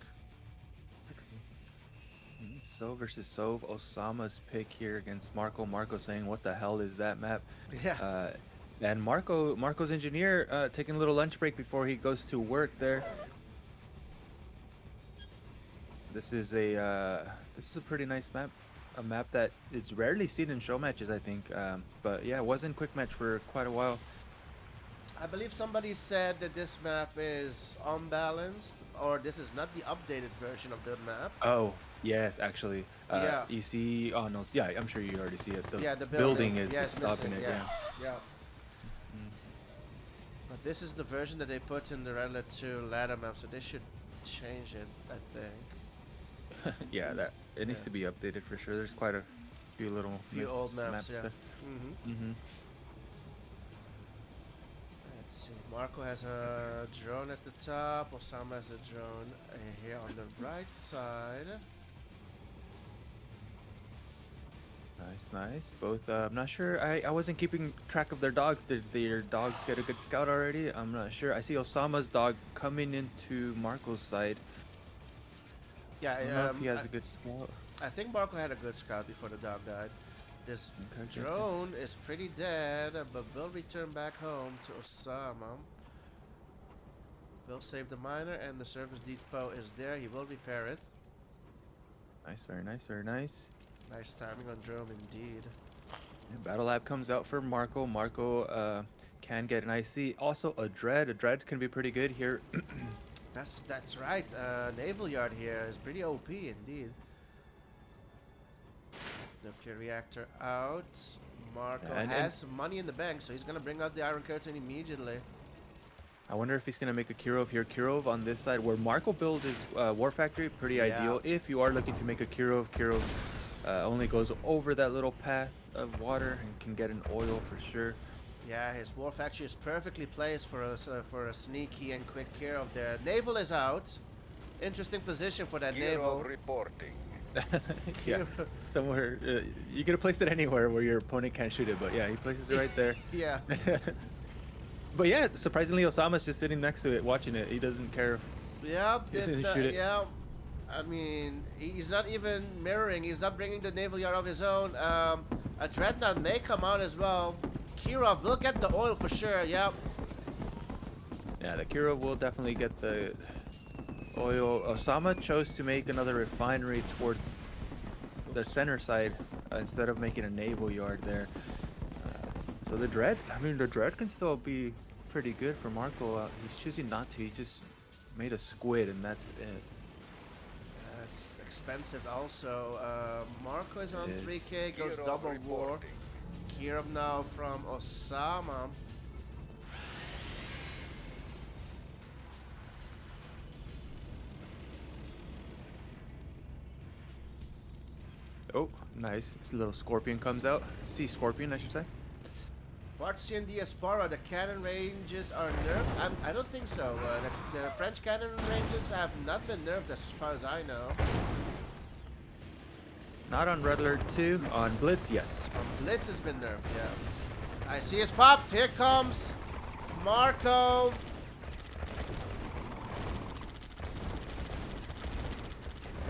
[SPEAKER 5] Sov versus Sov. Ossama's pick here against Marko. Marko saying, "What the hell is that map?"
[SPEAKER 1] Yeah.
[SPEAKER 5] And Marko's engineer taking a little lunch break before he goes to work there. This is a pretty nice map. A map that is rarely seen in show matches, I think. But yeah, it was in quick match for quite a while.
[SPEAKER 1] I believe somebody said that this map is unbalanced, or this is not the updated version of the map.
[SPEAKER 5] Oh, yes, actually.
[SPEAKER 1] Yeah.
[SPEAKER 5] You see, oh no, yeah, I'm sure you already see it. The,
[SPEAKER 1] Yeah, the
[SPEAKER 5] building
[SPEAKER 1] building
[SPEAKER 5] is
[SPEAKER 1] yeah, it's
[SPEAKER 5] stopping
[SPEAKER 1] missing.
[SPEAKER 5] it.
[SPEAKER 1] Yeah.
[SPEAKER 5] Yeah.
[SPEAKER 1] Yeah. But this is the version that they put in the regular 2 ladder map, so they should change it, I think.
[SPEAKER 5] Yeah, that it needs to be updated for sure. There's quite a few little
[SPEAKER 1] Old maps, yeah.
[SPEAKER 5] there. Mm-hmm.
[SPEAKER 1] Let's see. Marko has a drone at the top. Ossama has a drone here on the right side.
[SPEAKER 5] Nice, nice. Both, I'm not sure. I wasn't keeping track of their dogs. Did their dogs get a good scout already? I'm not sure. I see Osama's dog coming into Marco's side.
[SPEAKER 1] Yeah,
[SPEAKER 5] I don't know if he has a good scout.
[SPEAKER 1] I think Marko had a good scout before the dog died. This
[SPEAKER 5] Okay.
[SPEAKER 1] drone is pretty dead, but will return back home to Ossama. Will save the miner, and the service depot is there. He will repair it.
[SPEAKER 5] Nice, very nice, very nice.
[SPEAKER 1] Nice timing on drone indeed.
[SPEAKER 5] And Battle Lab comes out for Marko. Marko can get an IC. Also a dread. A dread can be pretty good here.
[SPEAKER 1] That's right. Naval yard here is pretty OP indeed. Nuclear reactor out. Marko has some money in the bank, so he's gonna bring out the Iron Curtain immediately.
[SPEAKER 5] I wonder if he's gonna make a Kirov here. Kirov on this side where Marko build his War Factory, pretty ideal. If you are looking to make a Kirov, Kirov only goes over that little path of water and can get an oil for sure.
[SPEAKER 1] Yeah, his War Factory is perfectly placed for a sneaky and quick Kirov there. Naval is out. Interesting position for that naval.
[SPEAKER 4] Kirov reporting.
[SPEAKER 5] Yeah, somewhere you could have placed it anywhere where your opponent can't shoot it, but yeah, he places it right there.
[SPEAKER 1] Yeah.
[SPEAKER 5] But yeah, surprisingly, Osama's just sitting next to it, watching it. He doesn't care.
[SPEAKER 1] Yeah,
[SPEAKER 5] He doesn't shoot it.
[SPEAKER 1] yeah. I mean, he's not even mirroring. He's not bringing the naval yard of his own. A dreadnought may come out as well. Kirov will get the oil for sure. Yeah.
[SPEAKER 5] Yeah, the Kirov will definitely get the oil. Ossama chose to make another refinery toward the center side instead of making a naval yard there. So the dread, I mean, the dread can still be pretty good for Marko. He's choosing not to. He just made a squid, and that's it.
[SPEAKER 1] It's expensive also. Marko is on
[SPEAKER 5] It is.
[SPEAKER 1] 3K, goes
[SPEAKER 4] Kirov
[SPEAKER 1] double war.
[SPEAKER 4] reporting.
[SPEAKER 1] Kirov now from Ossama.
[SPEAKER 5] Oh, nice. This little scorpion comes out. Sea scorpion, I should say.
[SPEAKER 1] Bartzi and Diaspora, the cannon ranges are nerfed? I don't think so. The French cannon ranges have not been nerfed as far as I know.
[SPEAKER 5] Not on Red Alert 2. On Blitz, yes.
[SPEAKER 1] Blitz has been nerfed, yeah. I see his popped. Here comes Marko.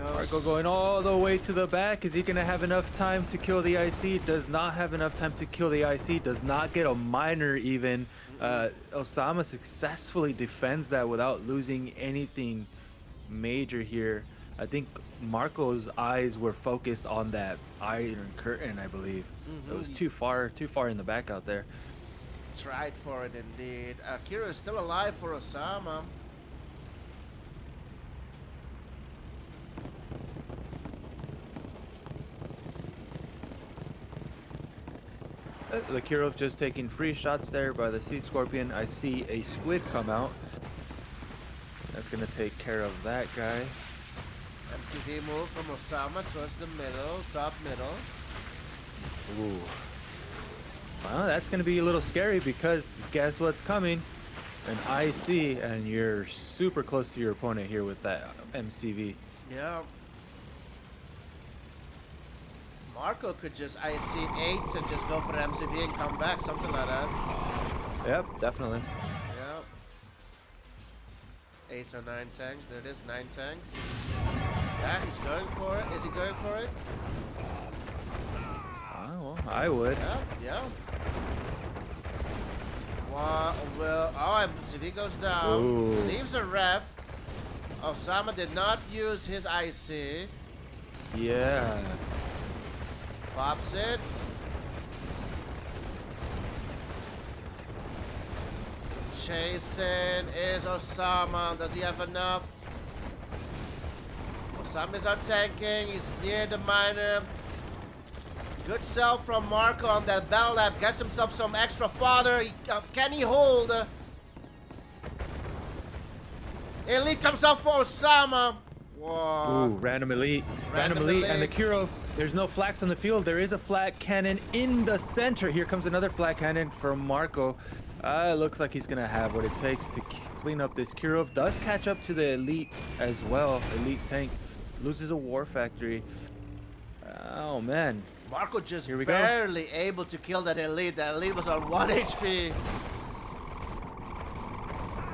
[SPEAKER 5] Marko going all the way to the back. Is he going to have enough time to kill the IC? Does not have enough time to kill the IC. Does not get a miner even. Ossama successfully defends that without losing anything major here. I think Marko's eyes were focused on that Iron Curtain, I believe. It was too far in the back out there.
[SPEAKER 1] Tried for it indeed. Kira is still alive for Ossama.
[SPEAKER 5] The Kirov just taking free shots there by the Sea Scorpion. I see a squid come out. That's gonna take care of that guy.
[SPEAKER 1] MCD move from Ossama towards the middle, top middle.
[SPEAKER 5] Ooh. Well, that's gonna be a little scary because guess what's coming? An IC, and you're super close to your opponent here with that MCV.
[SPEAKER 1] Yeah. Marko could just IC 8 and just go for the MCV and come back, something like that.
[SPEAKER 5] Yep, definitely.
[SPEAKER 1] Yeah. 8 or 9 tanks. There it is, 9 tanks. Yeah, he's going for it. Is he going for it?
[SPEAKER 5] Oh, well, I would.
[SPEAKER 1] Yeah, yeah. Well, oh, MCV goes down.
[SPEAKER 5] Ooh.
[SPEAKER 1] Leaves a ref. Ossama did not use his IC.
[SPEAKER 5] Yeah.
[SPEAKER 1] Pops it. Chasing is Ossama. Does he have enough? Ossama's on tanking. He's near the miner. Good sell from Marko on that battle lab. Gets himself some extra fodder. Can he hold? Elite comes up for Ossama. Whoa.
[SPEAKER 5] Ooh, random elite. Random elite. And the Kuro, there's no flaks on the field. There is a flat cannon in the center. Here comes another flat cannon from Marko. It looks like he's going to have what it takes to clean up this Kuro. Does catch up to the elite as well. Elite tank loses a war factory. Oh, man.
[SPEAKER 1] Marko just
[SPEAKER 5] Here we
[SPEAKER 1] barely able to kill that elite. That elite was on 1 HP.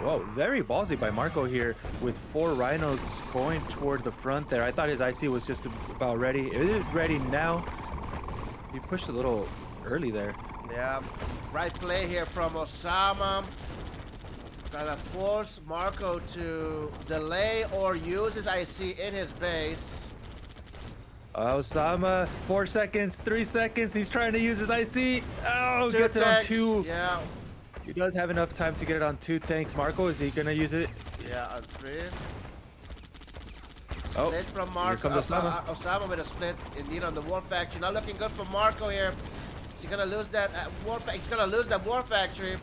[SPEAKER 5] Whoa, very ballsy by Marko here with 4 rhinos going toward the front there. I thought his IC was just about ready. It is ready now. He pushed a little early there.
[SPEAKER 1] Yeah, right play here from Ossama. Gotta force Marko to delay or use his IC in his base.
[SPEAKER 5] Ossama, 4 seconds, 3 seconds. He's trying to use his IC. Oh,
[SPEAKER 1] 2
[SPEAKER 5] gets it on
[SPEAKER 1] tanks.
[SPEAKER 5] 2.
[SPEAKER 1] Yeah.
[SPEAKER 5] He does have enough time to get it on 2 tanks. Marko, is he gonna use it?
[SPEAKER 1] Yeah, on 3.
[SPEAKER 5] Oh,
[SPEAKER 1] Split from
[SPEAKER 5] here
[SPEAKER 1] Marko.
[SPEAKER 5] comes Ossama.
[SPEAKER 1] Ossama with a split indeed on the war factory. Not looking good for Marko here. Is he gonna lose that war factory? He's gonna lose that war factory.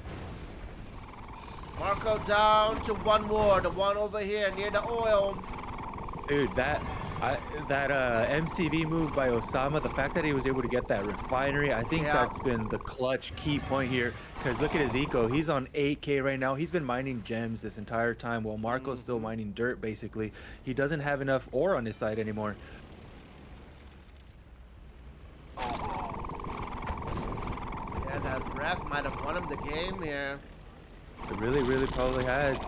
[SPEAKER 1] Marko down to 1 war. The one over here near the oil.
[SPEAKER 5] Dude, that MCV move by Ossama, the fact that he was able to get that refinery, I think
[SPEAKER 1] Yeah.
[SPEAKER 5] that's been the clutch key point here. Because look at his eco. He's on 8K right now. He's been mining gems this entire time while Marko's still mining dirt, basically. He doesn't have enough ore on his side anymore.
[SPEAKER 1] Yeah, that ref might have won him the game here.
[SPEAKER 5] It really, really probably has.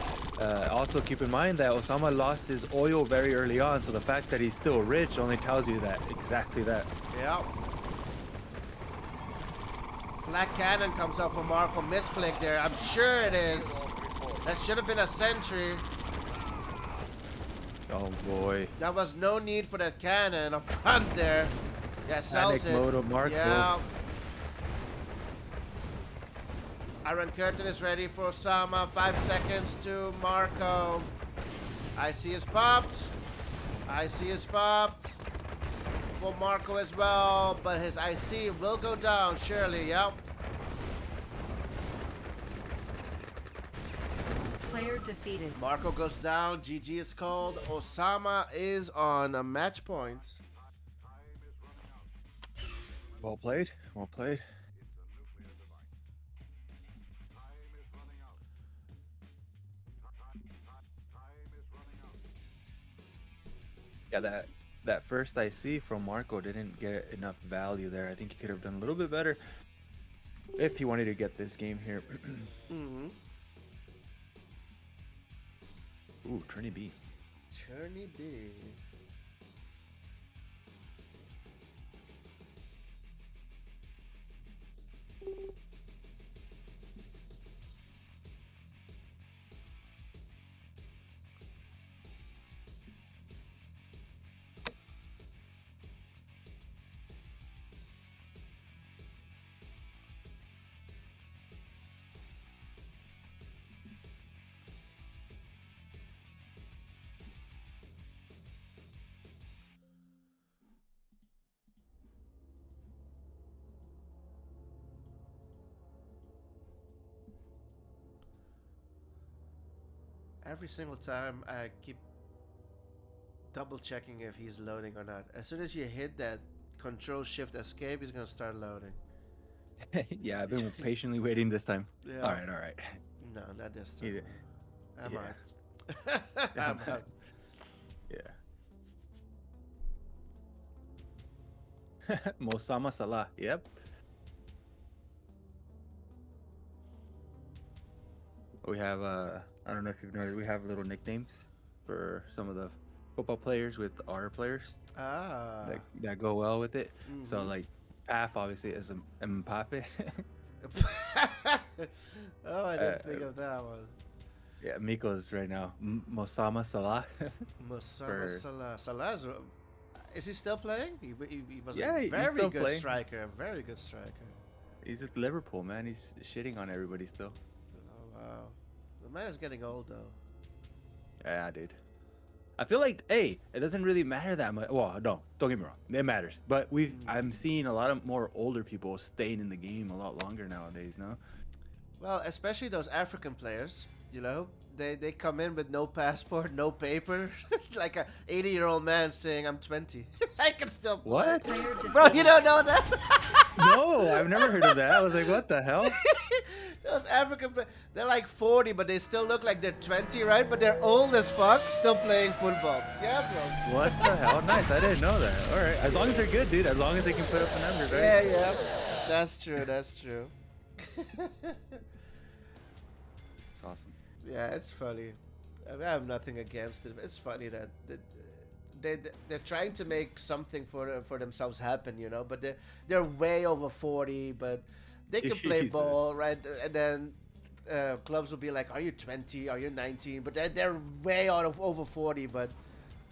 [SPEAKER 5] Also, keep in mind that Ossama lost his oil very early on, so the fact that he's still rich only tells you that, exactly that.
[SPEAKER 1] Yeah. Flat cannon comes out for Marko. Misclick there. I'm sure it is. That should have been a sentry.
[SPEAKER 5] Oh boy.
[SPEAKER 1] That was no need for that cannon up front there. Yeah, sells
[SPEAKER 5] Panic
[SPEAKER 1] it.
[SPEAKER 5] mode of Marko.
[SPEAKER 1] Yeah. Iron Curtain is ready for Ossama. 5 seconds to Marko. IC is popped. IC is popped. For Marko as well. But his IC will go down, surely. Yep.
[SPEAKER 2] Player defeated.
[SPEAKER 1] Marko goes down. GG is called. Ossama is on a match point.
[SPEAKER 5] Well played. Well played. Yeah, that first IC from Marko didn't get enough value there. I think he could have done a little bit better if he wanted to get this game here.
[SPEAKER 1] Mm-hmm.
[SPEAKER 5] Ooh, Trinity B.
[SPEAKER 1] Trinity B. Every single time I keep double checking if he's loading or not. As soon as you hit that Control Shift Escape, he's gonna start loading.
[SPEAKER 5] Yeah, I've been patiently waiting this time.
[SPEAKER 1] Yeah.
[SPEAKER 5] All right.
[SPEAKER 1] No, not this time. I'm
[SPEAKER 5] Yeah.
[SPEAKER 1] out. I'm out.
[SPEAKER 5] Yeah. Ossama Salah. Yep. We have I don't know if you've noticed, we have little nicknames for some of the football players with our players
[SPEAKER 1] Ah.
[SPEAKER 5] that go well with it. So
[SPEAKER 1] Mhm.
[SPEAKER 5] like Paf obviously is Mbappe.
[SPEAKER 1] Oh, I didn't think of that one.
[SPEAKER 5] Yeah, Miko's right now. Ossama Salah.
[SPEAKER 1] Ossama Salah. Salah's, is he still playing? He was
[SPEAKER 5] Yeah,
[SPEAKER 1] a
[SPEAKER 5] he's
[SPEAKER 1] very
[SPEAKER 5] still
[SPEAKER 1] good
[SPEAKER 5] playing.
[SPEAKER 1] striker. A very good striker.
[SPEAKER 5] He's at Liverpool, man. He's shitting on everybody still.
[SPEAKER 1] Oh, wow. The man is getting old though.
[SPEAKER 5] Yeah, dude. I feel like, hey, it doesn't really matter that much. Well, no, don't get me wrong, it matters. But I'm seeing a lot of more older people staying in the game a lot longer nowadays. No.
[SPEAKER 1] Well, especially those African players, you know, they come in with no passport, no paper, like a 80-year-old man saying, "I'm 20, I can still play."
[SPEAKER 5] What?
[SPEAKER 1] Bro, you don't know that?
[SPEAKER 5] No, I've never heard of that. I was like, what the hell?
[SPEAKER 1] Those African, they're like 40, but they still look like they're 20, right? But they're old as fuck, still playing football. Yeah, bro.
[SPEAKER 5] What the hell? Nice. I didn't know that. All right. As long as they're good, dude. As long as they can put up the numbers, right?
[SPEAKER 1] Yeah, yeah. That's true. That's true.
[SPEAKER 5] It's awesome.
[SPEAKER 1] Yeah, it's funny. I mean, I have nothing against it. It's funny that they're trying to make something for themselves happen, you know. But they're way over 40, but they can play
[SPEAKER 5] Jesus.
[SPEAKER 1] ball, right? And then clubs will be like, "Are you 20? Are you 19?" But they're way out of over 40. But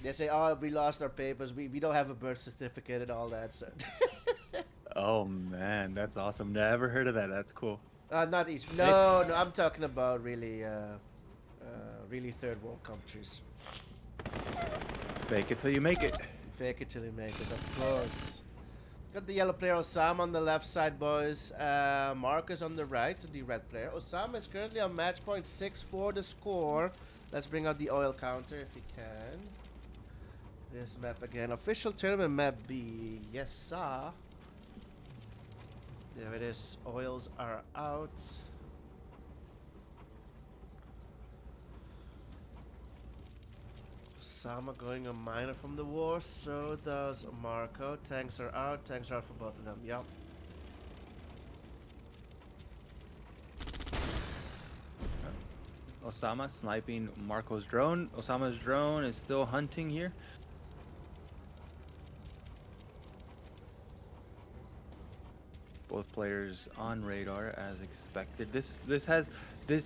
[SPEAKER 1] they say, "Oh, we lost our papers. We don't have a birth certificate and all that." So.
[SPEAKER 5] Oh man, that's awesome. Never heard of that. That's cool.
[SPEAKER 1] Not each. No, no. I'm talking about really, really third world countries.
[SPEAKER 5] Fake it till you make it.
[SPEAKER 1] Fake it till you make it, of course. Got the yellow player Ossama on the left side, boys. Marko is on the right, the red player. Ossama is currently on match point 6-4 the score. Let's bring out the oil counter if we can. This map again. Official tournament map B. Yes, sir. There it is. Oils are out. Ossama going a minor from the war. So does Marko. Tanks are out. Tanks are out for both of them. Yep.
[SPEAKER 5] Ossama sniping Marko's drone. Osama's drone is still hunting here. Both players on radar as expected. This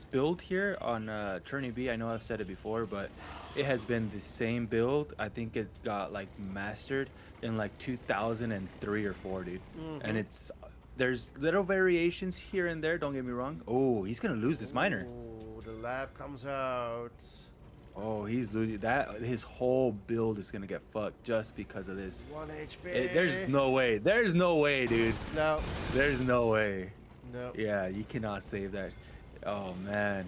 [SPEAKER 5] build here on Tourney B, I know I've said it before, but it has been the same build. I think it got like mastered in like 2003 or 4, dude. And there's little variations here and there, don't get me wrong. Oh, he's gonna lose this miner.
[SPEAKER 1] Oh, the lab comes out.
[SPEAKER 5] Oh, he's losing that. His whole build is gonna get fucked just because of this.
[SPEAKER 1] 1 HP.
[SPEAKER 5] There's no way. There's no way, dude.
[SPEAKER 1] No.
[SPEAKER 5] There's no way.
[SPEAKER 1] No.
[SPEAKER 5] Yeah, you cannot save that. Oh man.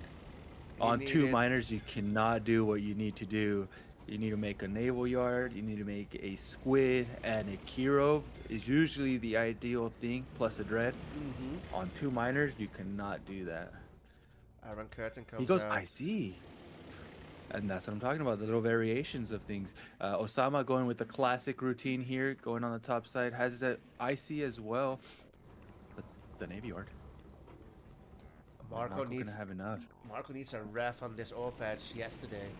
[SPEAKER 1] You
[SPEAKER 5] On
[SPEAKER 1] need
[SPEAKER 5] 2
[SPEAKER 1] it.
[SPEAKER 5] miners, you cannot do what you need to do. You need to make a naval yard. You need to make a squid and a Kirov is usually the ideal thing, plus a dread. On 2 miners, you cannot do that.
[SPEAKER 1] Iron curtain comes
[SPEAKER 5] He goes
[SPEAKER 1] out.
[SPEAKER 5] IC. And that's what I'm talking about, the little variations of things. Ossama going with the classic routine here, going on the top side, has that IC as well. But the Navy Yard.
[SPEAKER 1] Marko needs
[SPEAKER 5] gonna have enough.
[SPEAKER 1] Marko needs a ref on this ore patch yesterday.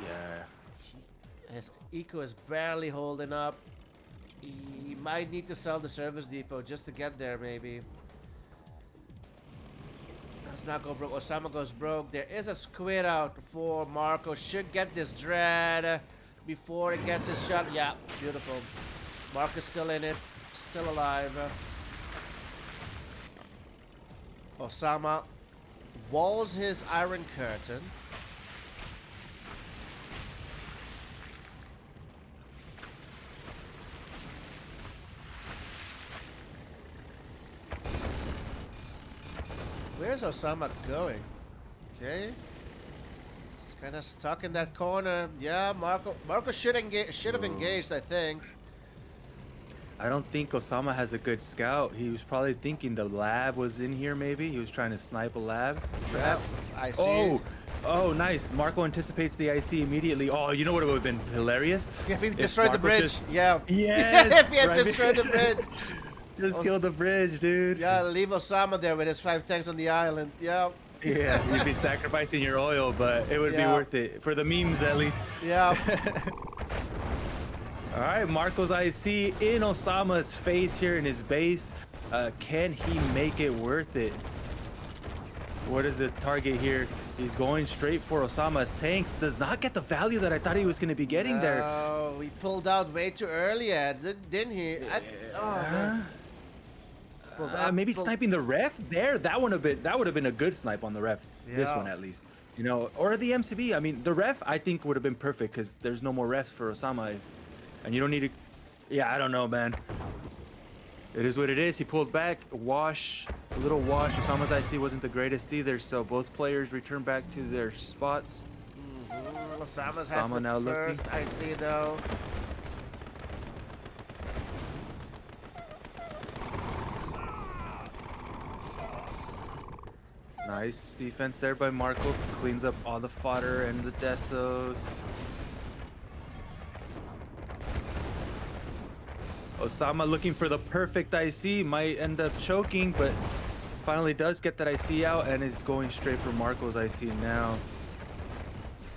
[SPEAKER 5] Yeah.
[SPEAKER 1] His eco is barely holding up. He might need to sell the service depot just to get there, maybe. Does not go broke. Ossama goes broke. There is a squid out for Marko. Should get this dread before it gets his shot. Yeah, beautiful. Marko's still in it. Still alive. Ossama walls his iron curtain. Where's Ossama going? Okay. He's kind of stuck in that corner. Yeah, Marko should have engaged, I think.
[SPEAKER 5] I don't think Ossama has a good scout. He was probably thinking the lab was in here, maybe. He was trying to snipe a lab, perhaps.
[SPEAKER 1] I see.
[SPEAKER 5] Oh, nice. Marko anticipates the IC immediately. Oh, you know what would have been hilarious?
[SPEAKER 1] If he destroyed the
[SPEAKER 5] Marko
[SPEAKER 1] bridge.
[SPEAKER 5] just-
[SPEAKER 1] Yeah.
[SPEAKER 5] Yes!
[SPEAKER 1] If he had
[SPEAKER 5] right.
[SPEAKER 1] destroyed the bridge.
[SPEAKER 5] Just killed the bridge, dude.
[SPEAKER 1] Yeah, leave Ossama there with his 5 tanks on the island. Yeah.
[SPEAKER 5] Yeah, you'd be sacrificing your oil, but it would be worth it. For the memes, at least.
[SPEAKER 1] Yeah.
[SPEAKER 5] All right, Marko's IC in Osama's face here in his base. Can he make it worth it? What is the target here? He's going straight for Osama's tanks. Does not get the value that I thought he was going to be getting there.
[SPEAKER 1] Oh, he pulled out way too early, didn't he? Oh, man. Pulled up,
[SPEAKER 5] Maybe
[SPEAKER 1] pulled-
[SPEAKER 5] sniping the ref there. That would have been a good snipe on the ref. This
[SPEAKER 1] Yeah.
[SPEAKER 5] one at least, you know, or the MCB. I mean, the ref I think would have been perfect because there's no more refs for Ossama, and you don't need to. Yeah, I don't know, man. It is what it is. He pulled back, a little wash. Osama's IC wasn't the greatest either, so both players return back to their spots.
[SPEAKER 1] Ossama's has
[SPEAKER 5] Ossama
[SPEAKER 1] the
[SPEAKER 5] now
[SPEAKER 1] first,
[SPEAKER 5] looking.
[SPEAKER 1] I see though.
[SPEAKER 5] Nice defense there by Marko. Cleans up all the fodder and the desos. Ossama looking for the perfect IC. Might end up choking, but finally does get that IC out and is going straight for Marko's IC now.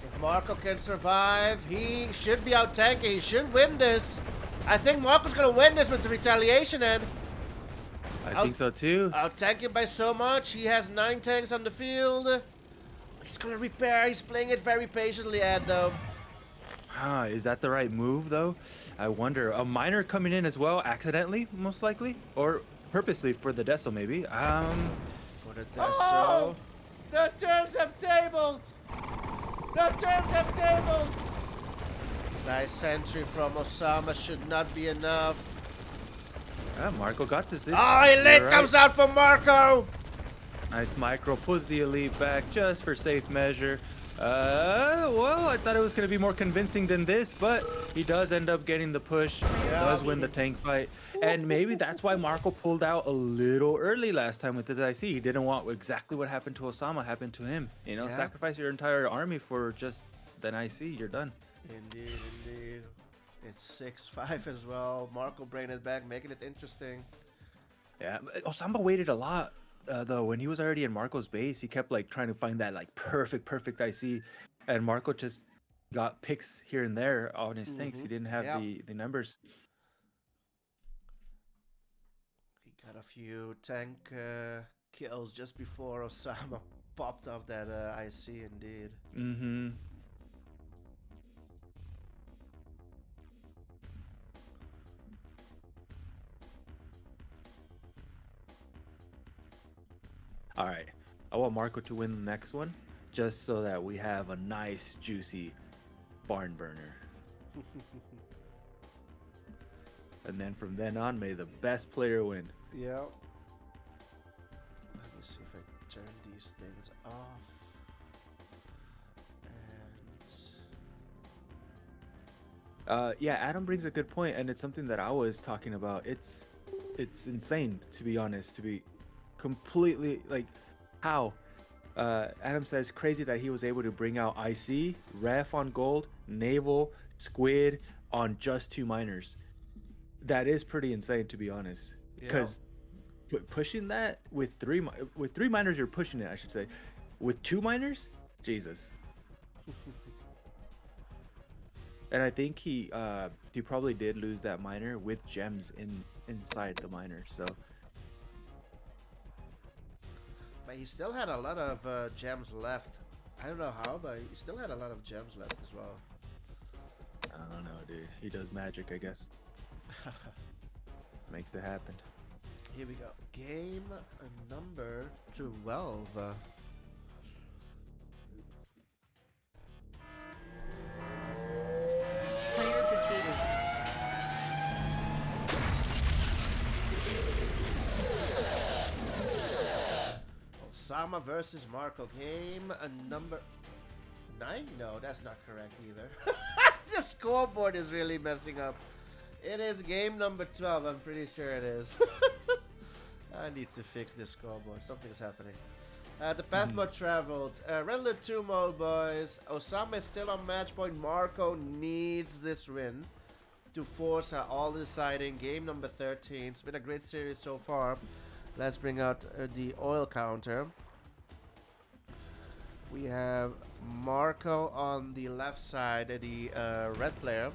[SPEAKER 1] If Marko can survive, he should be out tanking. He should win this. I think Marko's gonna win this with the retaliation and
[SPEAKER 5] I think so too.
[SPEAKER 1] out tanking by so much. He has 9 tanks on the field. He's gonna repair. He's playing it very patiently, Ed, though.
[SPEAKER 5] Is that the right move though? I wonder. A miner coming in as well, accidentally, most likely, or purposely for the deso maybe.
[SPEAKER 1] For the Deso. The turns have tabled. The turns have tabled. Nice sentry from Ossama should not be enough.
[SPEAKER 5] Marko got this.
[SPEAKER 1] Oh, Elite comes out for Marko.
[SPEAKER 5] Nice micro, pulls the elite back just for safe measure. Well, I thought it was going to be more convincing than this, but he does end up getting the push, does win the tank fight, and maybe that's why Marko pulled out a little early last time with his IC. He didn't want exactly what happened to Ossama happen to him. You know, sacrifice your entire army for just an IC, you're done.
[SPEAKER 1] Indeed, indeed. It's 6-5 as well. Marko bringing it back, making it interesting.
[SPEAKER 5] Yeah, Ossama waited a lot. Though when he was already in Marko's base, he kept like trying to find that like perfect IC, and Marko just got picks here and there on his tanks. He didn't have the numbers.
[SPEAKER 1] He got a few tank kills just before Ossama popped off that IC. Indeed.
[SPEAKER 5] Mm-hmm. All right, I want Marko to win the next one, just so that we have a nice, juicy barn burner. And then from then on, may the best player win.
[SPEAKER 1] Yeah. Let me see if I turn these things off. And
[SPEAKER 5] Yeah, Adam brings a good point, and it's something that I was talking about. It's insane, to be honest, to be completely like how Adam says crazy that he was able to bring out IC, ref on gold, naval, squid on just 2 miners. That is pretty insane, to be honest, because pushing that with three miners, you're pushing it, I should say. With 2 miners, Jesus. And I think he probably did lose that miner with gems inside the miner, so.
[SPEAKER 1] but he still had a lot of gems left. I don't know how, but he still had a lot of gems left as well.
[SPEAKER 5] I don't know, dude. He does magic, I guess. Makes it happen.
[SPEAKER 1] Here we go. Game number 12.
[SPEAKER 2] Player defeated.
[SPEAKER 1] Ossama versus Marko. Game number 9? No, that's not correct either. The scoreboard is really messing up. It is game number 12. I'm pretty sure it is. I need to fix this scoreboard. Something's happening. The path mode traveled. Red Alert 2 mode, boys. Ossama is still on match point. Marko needs this win to force all deciding. Game number 13. It's been a great series so far. Let's bring out the oil counter. We have Marko on the left side, the red player.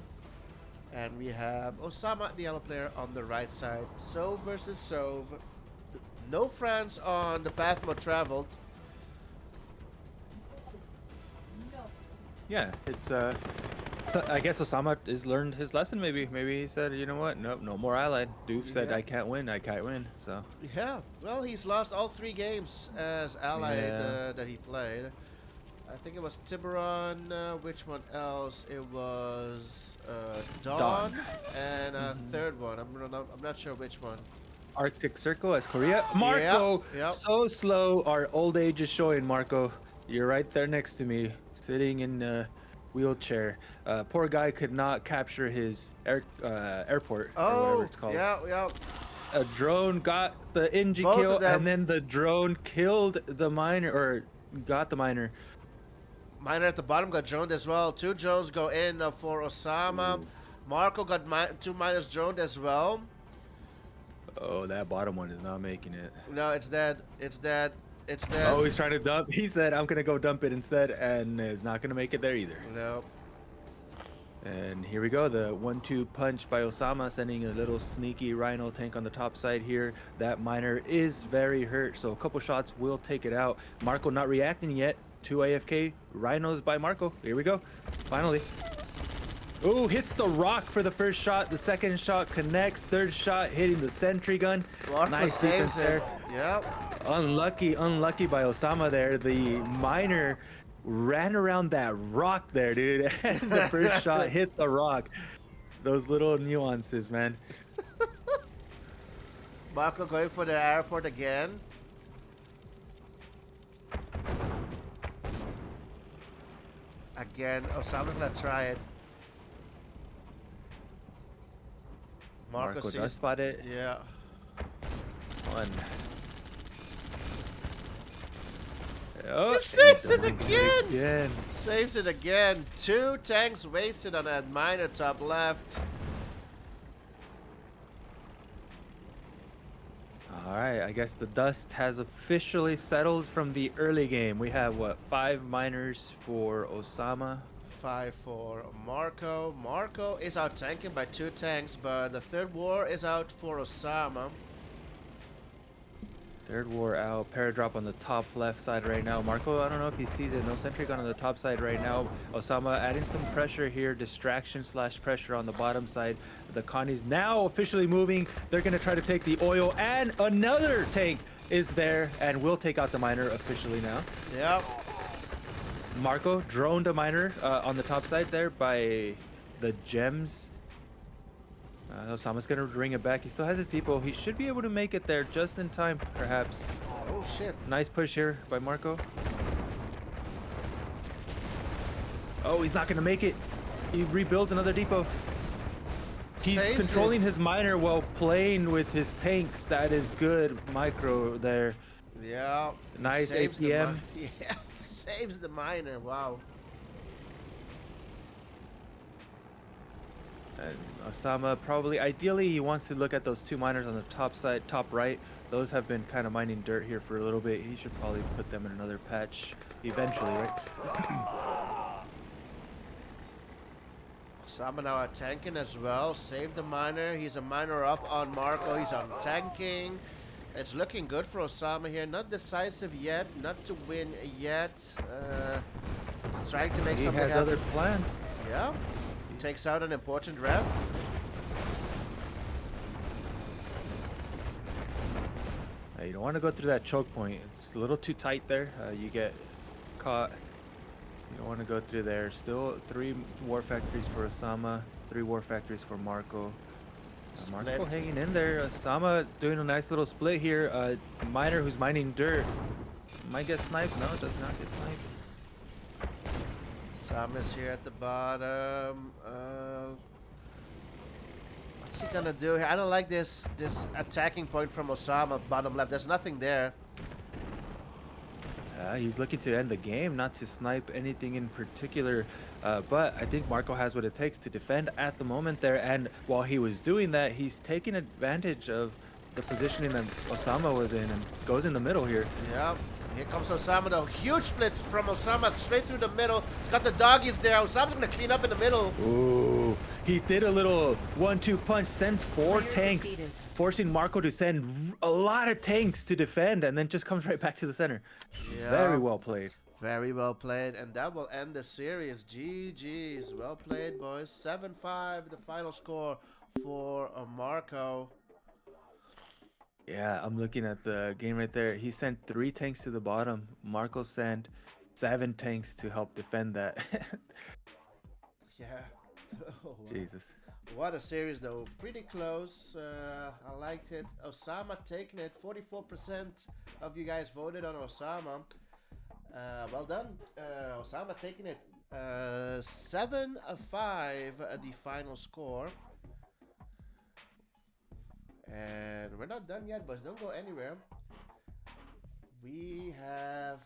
[SPEAKER 1] And we have Ossama, the yellow player, on the right side. Sove versus Sove. No France on the path mode traveled.
[SPEAKER 5] Yeah, it's So I guess Ossama has learned his lesson. Maybe he said, you know what? Nope, no more allied. Doof said,
[SPEAKER 1] Yeah.
[SPEAKER 5] I can't win. I can't win. So
[SPEAKER 1] Yeah, well, he's lost all 3 games as allied
[SPEAKER 5] Yeah.
[SPEAKER 1] that he played. I think it was Tiburon. Which one else? It was Dawn, and a third one. I'm not sure which one.
[SPEAKER 5] Arctic Circle as Korea. Marko,
[SPEAKER 1] Yep.
[SPEAKER 5] so slow. Our old age is showing. Marko, you're right there next to me, sitting in a wheelchair. Poor guy could not capture his airport or whatever it's called.
[SPEAKER 1] Yeah.
[SPEAKER 5] A drone got the NG
[SPEAKER 1] Both of
[SPEAKER 5] kill,
[SPEAKER 1] them.
[SPEAKER 5] and then the drone killed the miner, or got the miner.
[SPEAKER 1] Miner at the bottom got droned as well. 2 drones go in for Ossama. Marko got 2 miners droned as well.
[SPEAKER 5] Oh, that bottom one is not making it.
[SPEAKER 1] No, it's dead. It's dead. It's dead.
[SPEAKER 5] Oh, he's trying to dump. He said, I'm going to go dump it instead, and is not going to make it there either.
[SPEAKER 1] No.
[SPEAKER 5] And here we go. The 1-2 punch by Ossama, sending a little sneaky Rhino tank on the top side here. That miner is very hurt, so a couple shots will take it out. Marko not reacting yet. 2 AFK Rhinos by Marko. Here we go. Finally. Ooh, hits the rock for the first shot. The second shot connects. Third shot hitting the sentry gun.
[SPEAKER 1] Marko
[SPEAKER 5] Nice
[SPEAKER 1] saves
[SPEAKER 5] defense there.
[SPEAKER 1] it. Yep.
[SPEAKER 5] Unlucky by Ossama there. The miner ran around that rock there, dude. And the first shot hit the rock. Those little nuances, man.
[SPEAKER 1] Marko going for the airport again. Again, Osama's gonna try it.
[SPEAKER 5] Marko
[SPEAKER 1] sees-
[SPEAKER 5] does spot it.
[SPEAKER 1] Yeah.
[SPEAKER 5] One. Oh,
[SPEAKER 1] He saves it
[SPEAKER 5] does
[SPEAKER 1] again!
[SPEAKER 5] again.
[SPEAKER 1] Saves it again. 2 tanks wasted on that miner top left.
[SPEAKER 5] All right, I guess the dust has officially settled from the early game. We have, what, 5 miners for Ossama?
[SPEAKER 1] 5 for Marko. Marko is out tanking by 2 tanks, but the third war is out for Ossama.
[SPEAKER 5] Third war out. Paradrop on the top left side right now. Marko, I don't know if he sees it. No sentry gun on the top side right now. Osama adding some pressure here. Distraction / pressure on the bottom side. The Connie's now officially moving. They're going to try to take the oil, and another tank is there and will take out the miner officially now.
[SPEAKER 1] Yep.
[SPEAKER 5] Marko droned a miner on the top side there by the gems. Osama's gonna bring it back. He still has his depot. He should be able to make it there just in time, perhaps.
[SPEAKER 1] Oh shit.
[SPEAKER 5] Nice push here by Marko. Oh, he's not gonna make it. He rebuilds another depot. He's
[SPEAKER 1] Saves
[SPEAKER 5] controlling his miner while playing with his tanks. That is good micro there.
[SPEAKER 1] Yeah.
[SPEAKER 5] Nice
[SPEAKER 1] Saves the
[SPEAKER 5] APM.
[SPEAKER 1] yeah. Saves the miner. Wow.
[SPEAKER 5] And Ossama probably, ideally, he wants to look at those 2 miners on the top side, top right. Those have been kind of mining dirt here for a little bit. He should probably put them in another patch eventually, right?
[SPEAKER 1] Ossama now at tanking as well. Save the miner. He's a miner up on Marko. He's on tanking. It's looking good for Ossama here. Not decisive yet. Not to win yet. He's trying to make
[SPEAKER 5] He
[SPEAKER 1] something
[SPEAKER 5] has
[SPEAKER 1] happen.
[SPEAKER 5] other plans.
[SPEAKER 1] Yeah. Takes out an important ref.
[SPEAKER 5] You don't want to go through that choke point. It's a little too tight there. You get caught. You don't want to go through there. Still 3 war factories for Ossama. 3 war factories for Marko. Marko
[SPEAKER 1] Split.
[SPEAKER 5] hanging in there. Ossama doing a nice little split here. Miner who's mining dirt. Might get sniped. No, does not get sniped.
[SPEAKER 1] Ossama's here at the bottom. What's he gonna do here? I don't like this attacking point from Ossama, bottom left. There's nothing there.
[SPEAKER 5] He's looking to end the game, not to snipe anything in particular. But I think Marko has what it takes to defend at the moment there. And while he was doing that, he's taking advantage of the positioning that Ossama was in and goes in the middle here.
[SPEAKER 1] Yeah. Here comes Ossama, though. Huge split from Ossama straight through the middle. He's got the doggies there. Ossama's gonna clean up in the middle.
[SPEAKER 5] Ooh, he did a little 1-2 punch, sends 4
[SPEAKER 2] Player
[SPEAKER 5] tanks,
[SPEAKER 2] defeated.
[SPEAKER 5] forcing Marko to send a lot of tanks to defend, and then just comes right back to the center.
[SPEAKER 1] Yeah.
[SPEAKER 5] Very well played.
[SPEAKER 1] Very well played, and that will end the series. GG's. Well played, boys. 7-5, the final score for Marko.
[SPEAKER 5] Yeah, I'm looking at the game right there. He sent 3 tanks to the bottom. Marko sent 7 tanks to help defend that.
[SPEAKER 1] Yeah. Oh, wow.
[SPEAKER 5] Jesus.
[SPEAKER 1] What a series, though. Pretty close. I liked it. Ossama taking it. 44% of you guys voted on Ossama. Well done. Ossama taking it. 7-5, the final score. And we're not done yet, boys. Don't go anywhere. We have